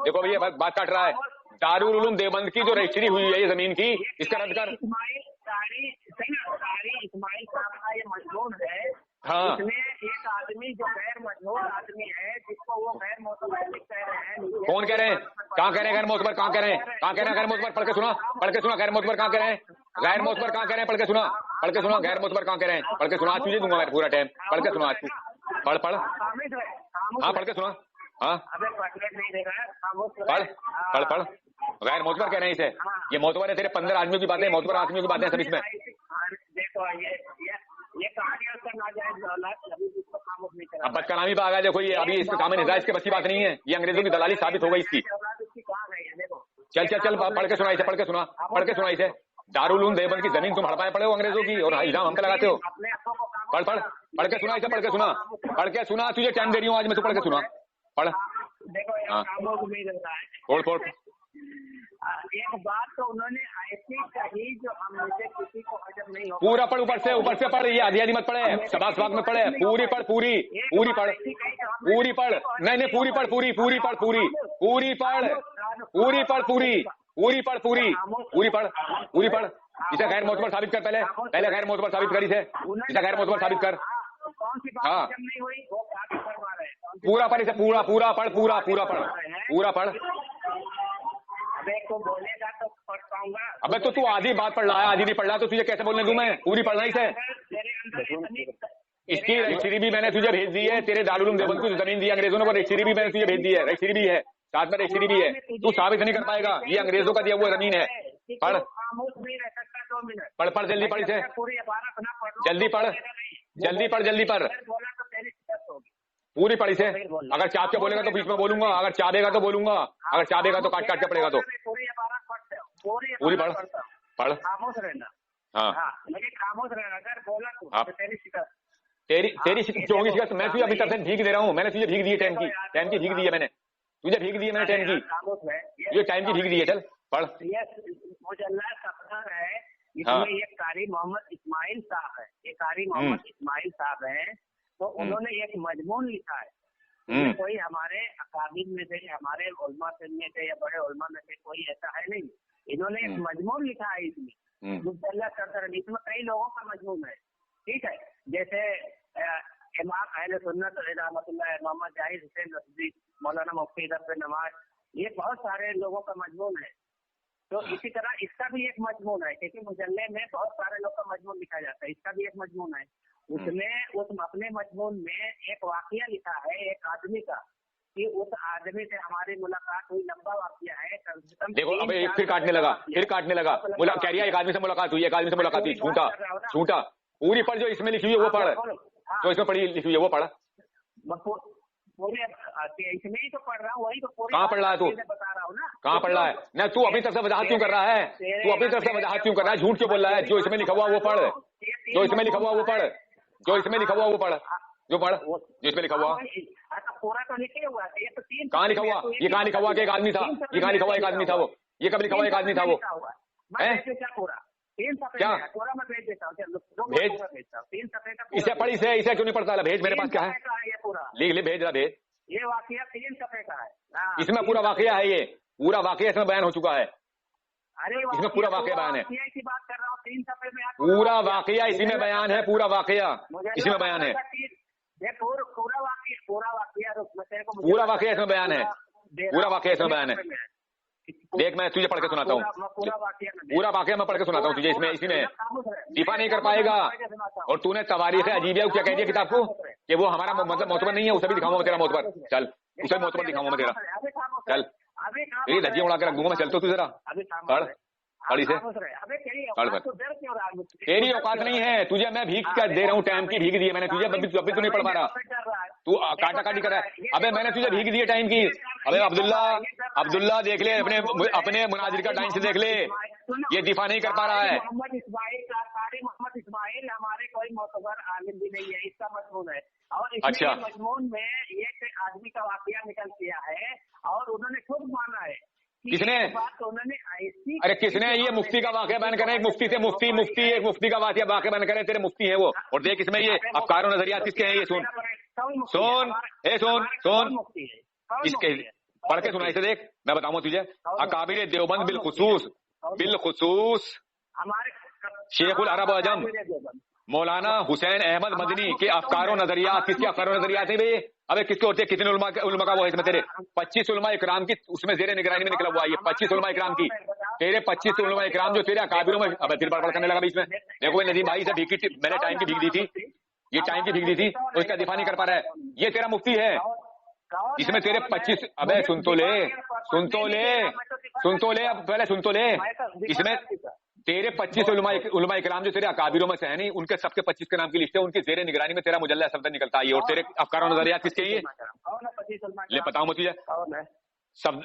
देखो भाई ये बात काट रहा है। दारुल उलूम देवबंद की जो रजिस्ट्री हुई है ये जमीन की, इसका रद्द कर। इस्माइल साहब का ये मजबूर है। हाँ, इसमें एक आदमी जो गैर मजबूर आदमी है, जिसको वो गैर मोतबर कह रहे हैं। कौन कह रहे हैं? कहाँ कह रहे हैं गैर मोतबर? कहाँ कह रहे हैं? गैर मोतबर? पढ़ के सुना गैर मोतबर कहाँ कह रहे हैं? गैर मोतबर कहाँ कह रहे हैं? पढ़ के सुना गैर मोतबर कहाँ कह रहे हैं? पढ़ के सुना, आज तुझे दूंगा मैं पूरा टाइम। पढ़ के सुना, आज तू पढ़। हाँ पढ़ के सुना। हाँ पढ़। गैर मोतबर कह रहे हैं इसे, ये मोतबर है, तेरे 15 आदमियों की बातें, मोतबर आदमियों की बातें सब इसमें। देखो ये कहानी उसका नाजायज अब बदकलामी पे आ गया। देखो ये अभी इसके सामने निजाज के बस की बात नहीं है, ये अंग्रेजों की दलाली साबित हो गई इसकी। चल पढ़ के सुना इसे। दारुल उलूम देवबंद की जमीन तुम हड़पाए पड़े हो अंग्रेजों की, और इल्जाम हम पे लगाते हो। पढ़ के सुना इसे, पढ़ के सुना। तुझे टाइम दे रही हूँ आज मैं, तू पढ़ के सुना, पढ़। देखो हाँ, फोड़ एक बात तो उन्होंने ऐसी कही जो हम मुझे किसी को हजम नहीं हो। पूरा पढ़, ऊपर से पढ़, ये आधी आधी मत पढ़े, सबास में पढ़े, पूरी पढ़, पूरी पढ़, पूरी पढ़, नहीं पूरी पढ़, पूरी पढ़, पूरी पढ़। इसे गैर मोतबर साबित कर, पहले गैर मोतबर साबित कर, इसे गैर मोतबर साबित कर। कौन सी बात हजम नहीं हुई वो बात करवा रहे हैं। पूरा पढ़, इसे पूरा पढ़, पूरा पढ़। अबे को बोलेगा तो पढ़ पाऊंगा। अबे तो तू आधी बात पढ़ रहा है, आधी नहीं पढ़ रहा, तो तुझे कैसे बोलने दूं मैं? पूरी पढ़ना ही से। इसकी रजिस्ट्री भी मैंने तुझे भेज दी है, तेरे दारुल देवबंद को जमीन दी अंग्रेजों ने, वो रजिस्ट्री भी मैंने तुझे भेज दी है, रजिस्ट्री भी है साथ में, रजिस्ट्री भी है। तू साबित नहीं कर पाएगा, ये अंग्रेजों का दिया हुआ जमीन है। पढ़ जल्दी पढ़, इसे जल्दी पढ़, पूरी पढ़ इसे। अगर चाप के बोलेगा तो बीच में बोलूंगा, अगर चाबेगा तो बोलूंगा, अगर चाबेगा तो काट के पड़ेगा। तो पूरी पढ़। खामोश रहना। हाँ लेकिन खामोश रहना, अगर बोला तो तेरी शिकायत मैं तुझे अभी तक से भीग दे रहा हूँ। मैंने तुझे भीग दी है, टाइम की भीग दी है मैंने तुझे, भीग दी है मैंने टाइम की, ये टाइम की भीग दी है। चल पढ़। मुजल्ला सफर है, इसमें ये कारी मोहम्मद इस्माइल साहब है, ये कारी मोहम्मद इस्माइल साहब है। तो उन्होंने एक मजमून लिखा है, कोई हमारे अकाबिर में से, हमारे उलमा में से या बड़े उलमा में से कोई ऐसा है नहीं। इन्होंने एक मजमून लिखा है इसमें, मुजल्ला सफर, इसमें कई लोगों का मजमून है, ठीक है। जैसे इमाम अहले सुन्नत रहमतुल्लाह मोहम्मद जाहिद हुसैन रफ़ी, मौलाना मुफ्ती इधर नवाज, ये बहुत सारे लोगों का मजमून है। तो इसी तरह इसका भी एक मजमून है, क्योंकि मुजल्ले में बहुत सारे लोग का मजमून लिखा जाता है, इसका भी एक मजमून है। उसमें उस अपने मजमून में एक वाकया लिखा है एक आदमी का, कि उस आदमी से हमारी मुलाकात हुई, लंबा वाकया है, कम से कम। देखो अब फिर काटने लगा कह रही है एक आदमी से मुलाकात हुई, झूठा। पूरी पढ़, जो इसमें लिखी हुई है वो पढ़, जो इसमें पढ़ी लिखी हुई है वो पढ़। पूरे इसमें ही तो पढ़ रहा हूँ, वही तो पूरी। कहाँ पढ़ रहा है तू? बता रहा हूँ ना, कहाँ पढ़ रहा है? ना तू अपनी तरफ से वजाहत क्यों कर रहा है? तू अपनी तरफ से वजाहत क्यों कर रहा है? झूठ क्यों बोल रहा है? जो इसमें लिखा हुआ वो पढ़, जो इसमें लिखा हुआ वो पढ़, जो इसमें लिखा हुआ वो पढ़, जो इसमें लिखा हुआ। पूरा तो लिखे हुआ है, ये तो तीन। कहाँ लिखा हुआ? ये कहाँ लिखा हुआ कि एक आदमी था? ये कहाँ लिखा हुआ एक आदमी था? वो ये कब लिखा हुआ एक आदमी था? वो क्या पूरा मैं भेज देता हूँ, भेज। 3 सफ़े का इसे पढ़, इसे क्यों नहीं पढ़ता? भेज, मेरे पास क्या है, पूरा लिख, भेज रहा, भेज। ये वाकया 3 सफ़े का है, इसमें पूरा वाकया है, ये पूरा वाकया इसमें बयान हो चुका है। अरे इसमें पूरा वाकया बयान है, की बात कर रहा हूँ, 3 सफ़े में पूरा वाकया इसी में बयान है, पूरा वाकया इसी में बयान है, पूरा वाकया इसमें बयान है, पूरा वाकया इसमें बयान है। देख, मैं तुझे पढ़ के सुनाता हूँ, पूरा वाकया मैं पढ़ के सुनाता हूँ तुझे। इसमें इसी में दिफा नहीं कर पाएगा। और तूने तवारीख अजीबिया क्या कह दिया किताब को कि वो हमारा मतलब मोतबर नहीं है, उसे भी दिखाऊंगा मैं तेरा मोतबर। चल, उसे मोतबर दिखाऊंगा मैं तेरा। चल, तेरी धज्जियां उड़ा के रख दूंगा मैं। चल तो तू जरा पढ़, पढ़ इसे पढ़। तेरी औकात नहीं है, तुझे मैं भीख कर दे रहा हूँ, टाइम की भीख दी है मैंने तुझे, अभी तू नहीं पढ़ पा रहा, तू काटा कर रहा है। अबे मैंने तुझे भीख दी है टाइम की। अबे अब्दुल्ला देख ले, अपने मुनाजिर का टाइम से देख ले, ये दिफा नहीं कर पा रहा है। मोहम्मद इस्माइल हमारे कोई मोतबर आलिम भी नहीं है, इसका मजमून है। और अच्छा, मजमून में एक आदमी का वाकया निकल किया है और उन्होंने खुद माना है। किसने? उन्होंने ऐसी, अरे किसने? ये मुफ्ती का वाकया बयान करे, एक मुफ्ती से मुफ्ती एक मुफ्ती का वाकया बयान करे, तेरे मुफ्ती है वो। और देख इसमें ये अफकार नजरियात किसके हैं, ये सुन, इसके पढ़ के सुना इसे। देख, मैं बताऊंगा तुझे, अकाबिर देवबंद बिलखुसूस शेखुल अरब अजम मौलाना हुसैन अहमद मदनी के अफकार नजरियात। किसके अफकार नजरियात है भाई? अबे किसके होते हैं? कितने उलमा का वो है इसमें? तेरे 25 उलमा इकराम की उसमें जेरे निगरानी में निकला हुआ है। ये 25 उलमा इकराम की, तेरे 25 उलमा इकराम जो तेरे अकाबिरों में। अब दिल पर करने लगा बीच में। देखो नजीम भाई से भीख की, मैंने टाइम की भीख दी थी, ये टाइम की भीख दी थी, तो इसका दिफा नहीं कर पा रहा है। ये तेरा मुफ्ती है, इसमें तेरे 25। अबे सुन तो ले, अब पहले सुन तो ले। इसमें तेरे 25 उलमा इकराम जो तेरे अकाबिरों में से है नहीं, उनके सबके 25 के नाम की लिस्ट है, उनके जेरे निगरानी में तेरा मुजल्ला सफदर निकलता है। और तेरे अफकार नजरियात किसके ये ले बताऊं मैं तुझे?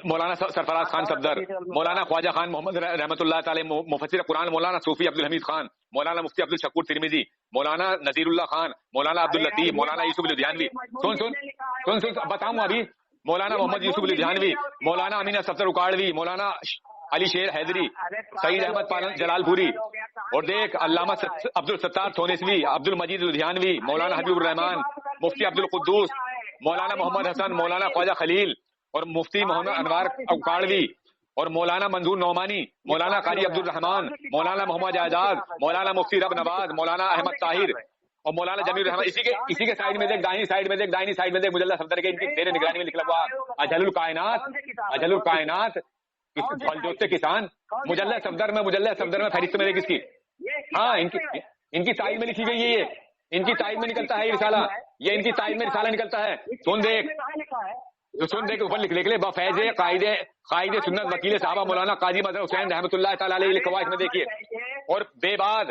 मौलाना सरफराज खान सफदर, मौलाना ख्वाजा खान मोहम्मद रहमतुल्लाह ताले मुफस्सिर कुरान, मौलाना सूफी अब्दुल हमीद खान, मौलाना मुफ्ती अब्दुल शकूर तिरमिजी, मौलाना नजीरुल्लाह खान, मौलाना अब्दुल लतीफ, मौलाना यूसुफ लुधियानवी। सुन बताऊंगा अभी। मौलाना मोहम्मद यूसुफ लुधियानवी, मौलाना अमीना सफदर उकाड़वी, मौलाना علی شیر حیدری, سعید احمد جلال پوری, اور دیکھ علامہ عبد الستار تھونسوی, عبد المجید لدھیانوی, مولانا حبیب الرحمان, مفتی عبد القدوس, مولانا محمد حسن, مولانا خواجہ خلیل, اور مفتی محمد انوار اوکاڑوی, اور مولانا منظور نعمانی, مولانا قاری عبد الرحمان, مولانا محمد اعجاز, مولانا مفتی رب نواز, مولانا احمد طاہر, اور مولانا جمیل الرحمان. اسی کے سائڈ میں دیکھ, دائیں سائڈ میں دیکھ, دائنی سائڈ میں دیکھ, مجلہ صفدر کے ان کی زیر نگرانی میں لکھا ہوا اجل الکائنات فلجوت سے کسان, مجلہ صفدر میں فہرست میں دیکھ اس کی, ہاں ان کی سائڈ میں لکھی گئی ہے, یہ ان کی سائڈ میں نکلتا ہے یہ رسالہ, یہ ان کی سائڈ میں رسالہ نکلتا ہے. سن دیکھ اوپر لکھ لے بفیض قائد سنت وکیل صحابہ مولانا قاضی مظہر حسین رحمۃ اللہ تعالی علیہ لکھا ہوا اس میں دیکھیے, اور بے بعد,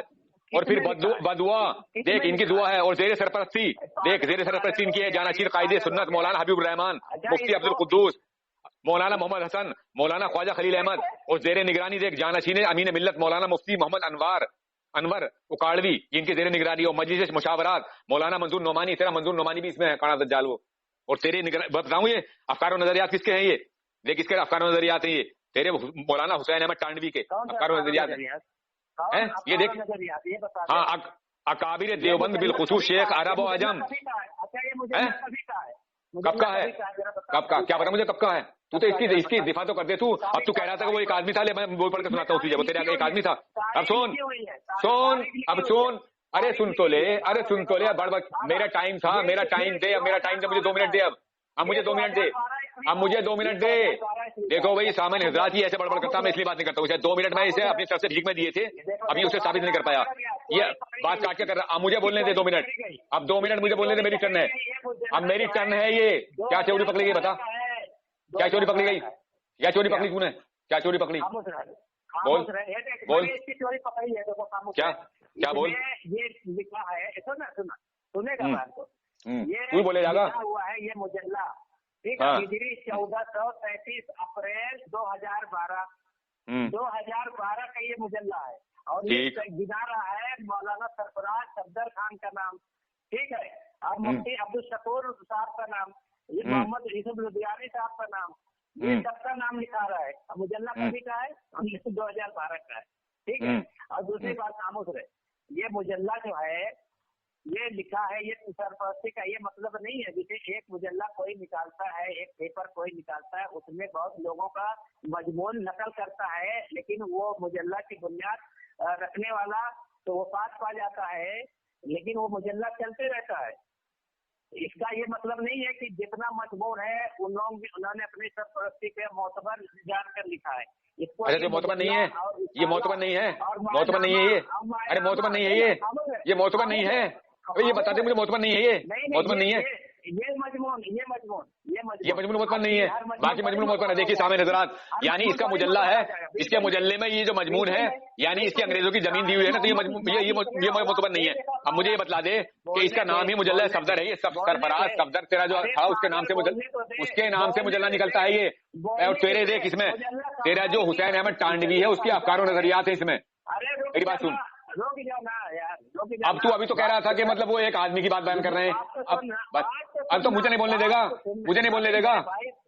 اور پھر بدعا دیکھ ان کی دعا ہے, اور زیر سرپرستی دیکھ, زیر سرپرستی ان کی ہے جانشین قائد سنت مولانا حبیب الرحمان, مفتی عبد القدوس, مولانا محمد حسن, مولانا خواجہ خلیل احمد, اور زیر نگرانی دیکھ جانشین امین ملت مولانا مفتی محمد انور اکاڑوی, ان کی زیر نگرانی, اور مجلس مشاورات مولانا منظور نعمانی. تیرا منظور نعمانی بھی اس میں ہے, کانا دجال وہ, اور تیرے بتاؤں یہ افکار و نظریات کس کے ہیں, یہ دیکھ کس کے افکار و نظریات ہیں, یہ تیرے مولانا حسین احمد ٹانڈوی کے افکار و نظریات ہیں, یہ دیکھ. ہاں اکابر دیوبند بالخصوص شیخ عرب و عجم, کب کا ہے, کب کا, کیا پتا مجھے کب کا ہے, تو اس کی دفاع تو کر دے تو. اب تو کہہ رہا تھا کہ وہ ایک آدمی تھا, میں وہ پڑھ کے سناتا ہوں تجھے, وہ تیرے آگے ایک آدمی تھا. اب سن, اب سن, ارے سن تو لے, بڑھ میرا ٹائم تھا, میرا ٹائم دے, اب میرا ٹائم دے, مجھے 2 منٹ دے, اب مجھے 2 منٹ دے, اب مجھے 2 منٹ دے. دیکھو بھائی سامنے حضرات ہی ایسے بڑبڑ کرتا, میں اس لیے بات نہیں کرتا ہوں. 2 منٹ میں اسے اپنی طرف سے بھیک میں دیے تھے, ابھی اسے ثابت نہیں کر پایا, یہ بات کاٹ کے کر رہا. اب مجھے بولنے دے 2 منٹ, اب 2 منٹ مجھے بولنے دے, میری ٹرن ہے, اب میری ٹرن ہے. یہ کیا چوری پکڑی گئی, بتا کیا چوری پکڑی گئی, کیا چوری پکڑی کیوں نے, کیا چوری پکڑی, بول بول, کیا بول, یہ لکھا ہے, سنے گا بات کو, تو بولے جا گا, ہوا ہے یہ مجلہ, ٹھیک ہے, ہجری 1433 اپریل 2012 کا یہ مجلہ ہے, اور یہ گنا رہا ہے مولانا سرفراز صفدر خان کا نام, ٹھیک ہے, اور مفتی عبد الشکور صاحب کا نام, یہ محمد یوسف لدھیانی صاحب کا نام, یہ سب کا نام لکھا رہا ہے. مجلہ کبھی کا ہے, 2012 کا ہے, ٹھیک ہے. اور دوسری بات خاموش رہے, یہ مجلہ جو ہے یہ لکھا ہے, یہ سرپرستی کا یہ مطلب نہیں ہے. جیسے ایک مجلہ کوئی نکالتا ہے, ایک پیپر کوئی نکالتا ہے, اس میں بہت لوگوں کا مضمون نقل کرتا ہے, لیکن وہ مجلہ کی بنیاد رکھنے والا تو وہ پاس پا جاتا ہے, لیکن وہ مجلہ چلتے رہتا ہے. اس کا یہ مطلب نہیں ہے کہ جتنا مضمون ہے انہوں نے اپنی سرپرستی پہ معتبر جان کر لکھا ہے. ارے تو معتبر نہیں ہے, یہ معتبر نہیں ہے, معتبر نہیں ہے یہ, ارے معتبر نہیں ہے یہ معتبر نہیں ہے, یہ بتا دیں مجھے معتبر نہیں ہے, یہ معتبر نہیں ہے, یہ مضمون معتبر نہیں ہے, باقی مضمون معتبر ہے. دیکھیے سامنے حضرات, یعنی اس کا مجلہ ہے, اس کے مجلے میں یہ جو مضمون ہے, یعنی اس کی انگریزوں کی زمین دی ہوئی ہے نا, تو یہ معتبر نہیں ہے. اب مجھے یہ بتلا دے کہ اس کا نام ہی مجلہ صفدر ہے, یہ سرفراز صفدر تیرا جو تھا اس کے نام سے مجلہ نکلتا ہے یہ. اور تیرے دیکھ اس میں تیرا جو حسین احمد ٹانڈوی ہے, اس کے افکار و نظریات ہیں اس میں. میری بات سن, اب تو ابھی تو کہہ رہا تھا کہ مطلب وہ ایک آدمی کی بات بیان کر رہے ہیں, اب تو مجھے نہیں بولنے دے گا,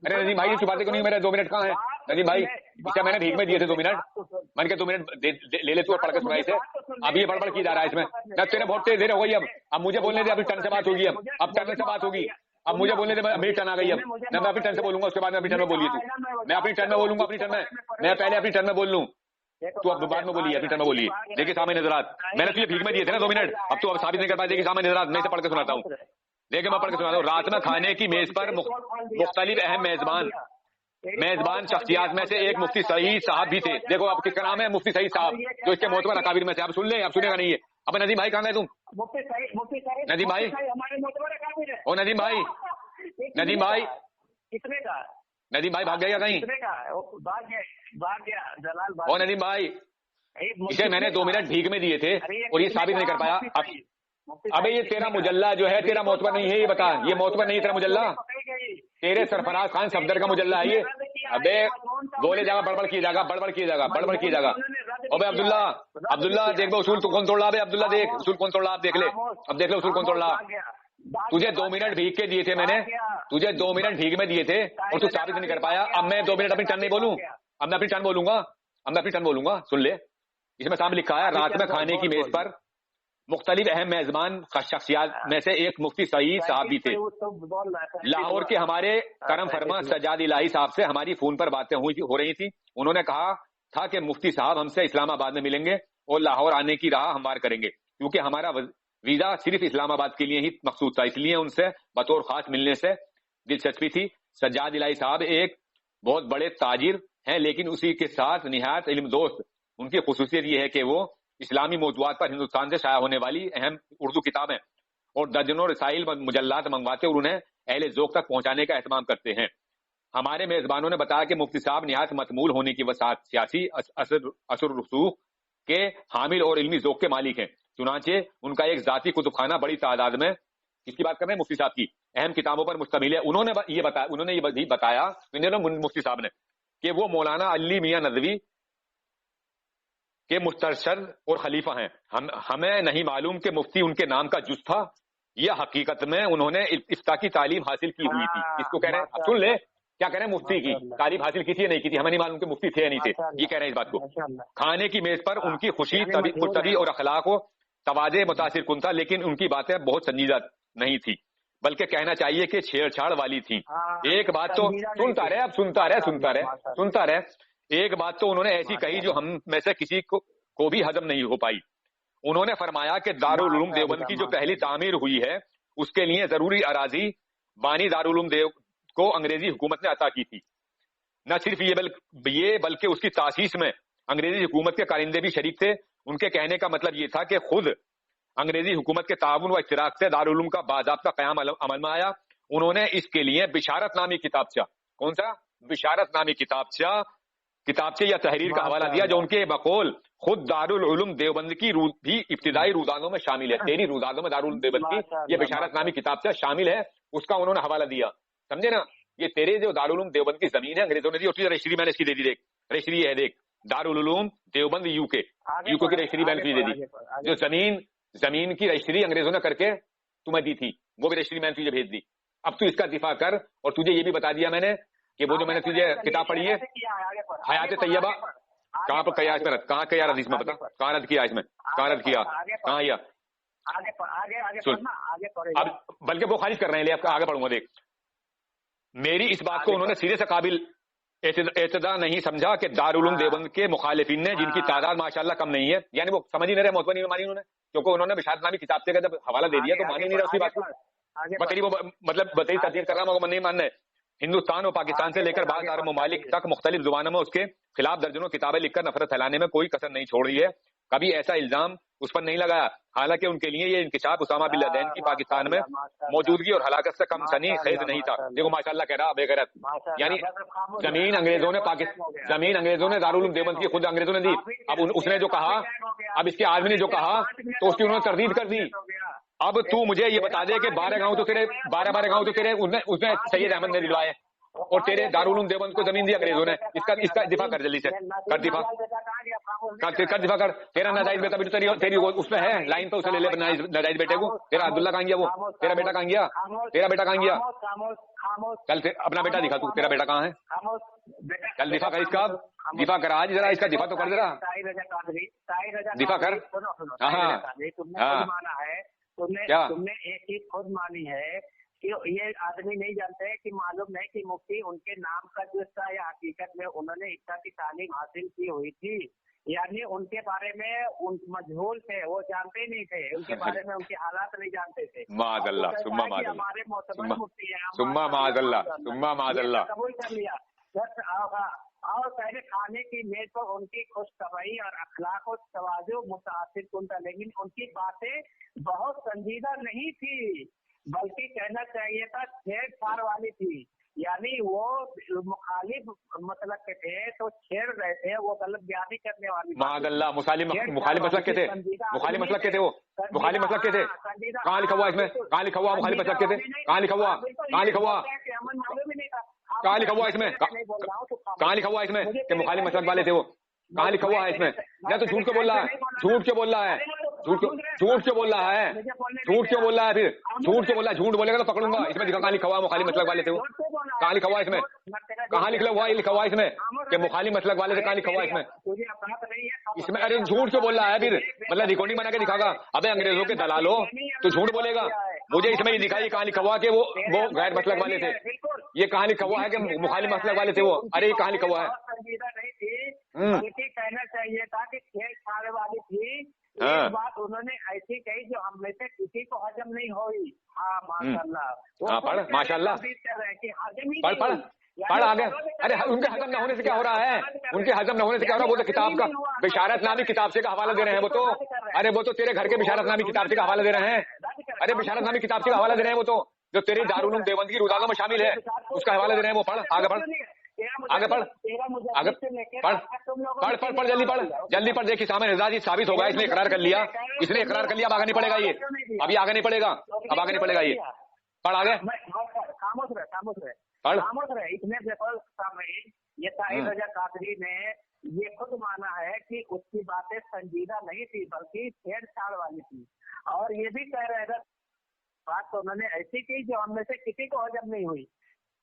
ارے ندیم بھائی کی باتیں کیوں نہیں, میرے 2 منٹ کہاں ہیں ندیم بھائی, اس میں نے بھیک میں دیے تھے 2 منٹ, میں نے کہا 2 منٹ لے لے تو پڑھ کے سنائی سے. اب یہ بڑبڑ کی جا رہا ہے اس میں, تیرے بہت تیز دیر ہو گئی, اب مجھے بولنے دے, ابھی ٹرن سے بات ہوگی, اب ٹرن سے بات ہوگی, اب مجھے بولنے دے, میری ٹرن آ گئی, اب میں اپنی ٹرن سے بولوں گا, اس کے بعد میں اپنی ٹرن میں بولیے تو, میں اپنی ٹرن میں بولوں گا, میں پہلے اپنی ٹرن میں بول لوں, تو اب بعد میں بولیے, اپنی ٹرن میں بولیے. دیکھیے سامنے نظرات, میں نے تجھے بھیک میں دیے تھے نا 2 منٹ, اب تو اب ثابت نہیں کر پائے. دیکھیے سامنے نظرات, میں اسے پڑھ کے سناتا ہوں, دیکھیں میں پڑھ کے سناتا ہوں. رات میں کھانے کی میز پر مختلف اہم میزبان شخصیات میں سے ایک مفتی سعید صاحب بھی تھے. دیکھو اب کس کا نام ہے, مفتی سعید صاحب, جو اس کے معتبر اکابر میں سے. اب سن لیں, اب سنے گا نہیں ہے. اب ندیم بھائی کہاں گئے تم, ندیم بھائی, او ندیم بھائی, ندیم بھائی, ندیم بھائی بھاگ گیا کہیں, او ندیم بھائی, اسے میں نے 2 منٹ بھیک میں دیے تھے اور یہ ثابت نہیں کر پایا. ابھی یہ تیرا مجلہ جو ہے تیرا معتبر نہیں ہے, یہ بتا, یہ معتبر نہیں ہے تیرا مجلہ, تیرے سرفراز خان صفدر کا مجلہ ہے یہ. ابے بولے جا گا, بڑبڑ کیے جا گا. ابے عبداللہ دیکھ بھائی اصول تو کون توڑ رہا ہے, عبداللہ دیکھ اصول کون توڑ رہا, آپ دیکھ لے, اب دیکھ لو اصول کون توڑ رہا. تجھے 2 منٹ بھیک کے دیے تھے میں نے, تجھے 2 منٹ بھیک میں دیے تھے اور تو ثابت نہیں کر پایا. اب میں 2 منٹ اپنی ٹرن نہیں بولوں, اب میں اپنی ٹرن بولوں گا, اب میں اپنی ٹرن بولوں گا, سن لے. اس میں سامنے لکھا ہے رات میں کھانے کی میز پر مختلف اہم میزبان شخصیات میں سے ایک مفتی سعید صاحب بھی تھے. لاہور کے ہمارے کرم فرما سجاد الہی صاحب سے ہماری فون پر باتیں ہو رہی تھی. انہوں نے کہا تھا کہ مفتی صاحب ہم سے اسلام آباد میں ملیں گے اور لاہور آنے کی راہ ہموار کریں گے, کیونکہ ہمارا ویزا صرف اسلام آباد کے لیے ہی مخصوص تھا, اس لیے ان سے بطور خاص ملنے سے دلچسپی تھی. سجاد الہی صاحب ایک بہت بڑے تاجر ہیں, لیکن اسی کے ساتھ نہایت علم دوست. ان کی خصوصیت یہ ہے کہ وہ اسلامی موضوعات پر ہندوستان سے شائع ہونے والی اہم اردو کتابیں اور درجنوں رسائل مجلات منگواتے اور انہیں اہل ذوق تک پہنچانے کا اہتمام کرتے ہیں. ہمارے میزبانوں نے بتایا کہ مفتی صاحب نہایت متمول ہونے کی وسعت سیاسی اثر رسوخ کے حامل اور علمی ذوق کے مالک ہیں. چنانچہ ان کا ایک ذاتی کتب خانہ بڑی تعداد میں, کس کی بات کر رہے ہیں, مفتی صاحب کی, اہم کتابوں پر مشتمل ہے. انہوں نے یہ بتایا مفتی صاحب نے کہ وہ مولانا علی میاں ندوی کے مسترشد اور خلیفہ ہیں. ہمیں نہیں معلوم کہ مفتی ان کے نام کا جز تھا یا حقیقت میں انہوں نے افتاء کی تعلیم حاصل کی ہوئی تھی. اس کو کہہ رہے ہیں, اب سن لے کیا کہہ رہے ہیں, مفتی کی تعلیم حاصل کی تھی یا نہیں کی تھی, ہمیں نہیں معلوم کہ مفتی تھے یا نہیں تھے, یہ کہہ رہے ہیں اس بات کو. کھانے کی میز پر ان کی خوش طبی اور اخلاق و تواضع متاثر کن تھا, لیکن ان کی باتیں بہت سنجیدہ نہیں تھی, بلکہ کہنا چاہیے کہ چھیڑ چھاڑ والی تھی. ایک بات تو سنتا رہے, ایک بات تو انہوں نے ایسی کہی جو ہم میں سے کسی کو بھی ہضم نہیں ہو پائی. انہوں نے فرمایا کہ دارالعلوم دیوبند کی جو پہلی تعمیر ہوئی ہے اس کے لیے ضروری اراضی بانی دارالعلوم دیوبند کو انگریزی حکومت نے عطا کی تھی. نہ صرف یہ بلکہ اس کی تاسیس میں انگریزی حکومت کے کارندے بھی شریک تھے. ان کے کہنے کا مطلب یہ تھا کہ خود انگریزی حکومت کے تعاون و اشتراک سے دارالعلوم کا باضابطہ قیام عمل میں آیا. انہوں نے اس کے لیے بشارت نامی کتابچہ, کون سا بشارت نامی کتابچے یا تحریر کا حوالہ دیا, جو ان کے بقول خود دارالعلوم دیوبند کی بھی ابتدائی روزانوں میں شامل ہے. تیری روزانوں میں دارالعلوم دیوبند کی یہ بشارت نامی کتابچہ شامل ہے, اس کا انہوں نے حوالہ دیا. سمجھے نا, یہ تیرے جو دارالعلوم دیوبند کی زمین ہے انگریزوں نے دی, اور رجسٹری میں نے اس کی دے دی, دیکھ رجسٹری ہے, دیکھ دارالعلوم دیوبند یو کے کی رجسٹری میں نے دے دی. جو زمین کی رجسٹری انگریزوں نے کر کے تمہیں دی تھی وہ بھی رجسٹری میں نے تجھے بھیج دی. اب تو اس کا دفاع کر, اور تجھے یہ بھی بتا دیا میں نے کہ وہ جو میں نے تجھے کتاب پڑھی ہے حیات طیبہ, کہاں پر کیا اس میں رد, کہاں کیا رد اس میں بتا, کہاں رد کیا اس میں, کہاں رد کیا, کہاں یا اب بلکہ وہ خارج کر رہے ہیں. لے اب آگے پڑھوں گا, دیکھ میری اس بات کو انہوں نے سرے سے قابل اعتدا نہیں سمجھا کہ دارالعلوم دیوبند کے مخالفین نے, جن کی تعداد ماشاءاللہ کم نہیں ہے, یعنی وہ سمجھ ہی نہیں رہے, محتوى نہیں مانی انہوں نے, کیونکہ انہوں نے بشارت نامی کتاب سے جب حوالہ دے دیا تو مان ہی نہیں رہا اس کی بات کو. بتائیے وہ مطلب بتائیے تدیر کر رہا ہوں, نہیں ماننا ہے. ہندوستان اور پاکستان سے لے کر بعض عرب ممالک تک مختلف زبانوں میں اس کے خلاف درجنوں کتابیں لکھ کر نفرت پھیلانے میں کوئی کسر نہیں چھوڑ رہی ہے. کبھی ایسا الزام اس پر نہیں لگایا, حالانکہ ان کے لیے یہ انکشاف اسامہ بن لادن کی پاکستان میں موجودگی اور ہلاکت سے کم سنی خیز نہیں تھا. دیکھو ماشاءاللہ کہہ رہا بے غیرت, یعنی زمین انگریزوں نے دارالعلوم دیوبند کی خود انگریزوں نے دی. اب اس نے جو کہا, اب اس کے آدمی نے جو کہا تو اس کی انہوں نے تردید کر دی. اب تو مجھے یہ بتا دے کہ 12 گاؤں تو تیرے اس نے سید احمد نے دلوائے, اور تیرے دارالعلوم دیوبند کو زمین دی انگریزوں نے. اس کا دفاع کر جلدی سے, کر دفاع کر. تیرا ناجائز بیٹا بھی تیری اس میں ہے لائن پہ, اسے لے لے ناجائز بیٹے کو. تیرا عبداللہ کہاں گیا, وہ تیرا بیٹا کہاں گیا, کل اپنا بیٹا دکھا, تو تیرا بیٹا کہاں ہے, کل دفاع کر اس کا, دفاع کر آج ذرا اس کا دفاع تو کر ذرا, دفاع کر. ہاں کیا تم نے ایک چیز خود مانی ہے کہ یہ آدمی نہیں جانتے کہ معلوم نہیں کہ مفتی ان کے نام کا جو تھا یا حقیقت میں انہوں نے افتاء کی تعلیم حاصل کی ہوئی تھی, یعنی ان کے بارے میں مجہول تھے, وہ جانتے ہی نہیں تھے, ان کے بارے میں ان کے حالات نہیں جانتے تھے. معاذ اللہ ثم معاذ اللہ, ہمارے معتبر مفتی ہیں, ثم معاذ اللہ قبول کر لیا. اور پہلے کھانے کی میز پر ان کی خوش طبعی اور اخلاق و تواضع متاثر کن تھا, لیکن ان کی باتیں بہت سنجیدہ نہیں تھی, بلکہ کہنا چاہیے تھا چھیڑ چھاڑ والی تھی. یعنی وہ مخالف مسلک کے تھے تو چھیڑ رہے تھے, وہ غلط بیانی کرنے والی. معاذ اللہ, مخالف مسلک کے تھے, مخالف مسلک کے تھے, وہ مخالف مسلک کے تھے. کہاں لکھا ہوا اس میں, کہاں لکھا ہوا مخالف مسلک کے تھے, کہاں لکھا ہوا, کہاں لکھا ہوا, کہاں لکھا ہوا اس میں, کہاں لکھا ہوا اس میں کہ مخالف مسلک والے تھے وہ, کہاں لکھا ہوا ہے اس میں؟ یا تو جھوٹ کیوں بول رہا ہے, جھوٹ کیوں بول رہا ہے, جھوٹ کیوں بول رہا ہے, جھوٹ کیوں بول رہا ہے, پھر جھوٹ کیوں بول رہا ہے, جھوٹ بولے گا تو پکڑوں گا. اس میں کہاں لکھا ہوا مخالف مسلک والے تھے وہ, کہاں لکھا ہوا اس میں, कहाँ लिखा हुआ है? लिखा हुआ है इसमें कि मुखालिफ मसलक वाले से कहाँ लिखा हुआ है इसमें? इसमें अरे झूठ क्यों बोल रहा है फिर? मतलब रिकॉर्डिंग बना के दिखागा। अबे अंग्रेजों के दलालो, तो झूठ बोलेगा। मुझे इसमें ये दिखाई कहाँ लिखा हुआ कि वो गैर मसलक वाले थे। ये कहाँ लिखा हुआ है कि मुखालिफ मसलक वाले थे वो? अरे ये कहाँ लिखा हुआ है? संजीदा नहीं थी, बल्कि कहना चाहिए था कि छेड़छाड़ वाली थी। एक बात उन्होंने ऐसी कही जो हम में से किसी को हजम नहीं हुई। हाँ माशाल्लाह। हाँ पढ़, माशाल्लाह पढ़ आगे। अरे उनके हजम न होने से क्या हो रहा है? उनके हजम न होने से क्या हो रहा है? वो तो किताब का बिशारत नामी किताब से का हवाला दे रहे हैं वो तो। अरे वो तो तेरे घर के बिशारत नामी किताब से का हवाला दे रहे हैं। अरे बिशारत नामी किताब से का हवाला दे रहे हैं वो तो, जो तेरी दारुल उलूम देवबंद की रुदादों में शामिल है, उसका हवाला दे रहे हैं वो। पढ़ आगे, पढ़ आगे, पढ़ आगे, पढ़ पढ़ पढ़ पढ़ जल्दी पढ़, जल्दी पढ़। देखिए सामने रजाजी साबित होगा, इसने इकरार कर लिया, इसने इकरार कर लिया। अब आगे नहीं पड़ेगा ये, अभी आगे नहीं पड़ेगा, अब आगे नहीं पड़ेगा ये। पढ़ आगे, पढ़। इसमें देखो ये ताहिर रजा कादरी ने ये खुद माना है कि उसकी बातें संजीदा नहीं थी बल्कि छेड़छाड़ वाली थी। और ये भी कह रहे हैं बात तो उन्होंने ऐसी की जो हम में से किसी को हजम नहीं हुई।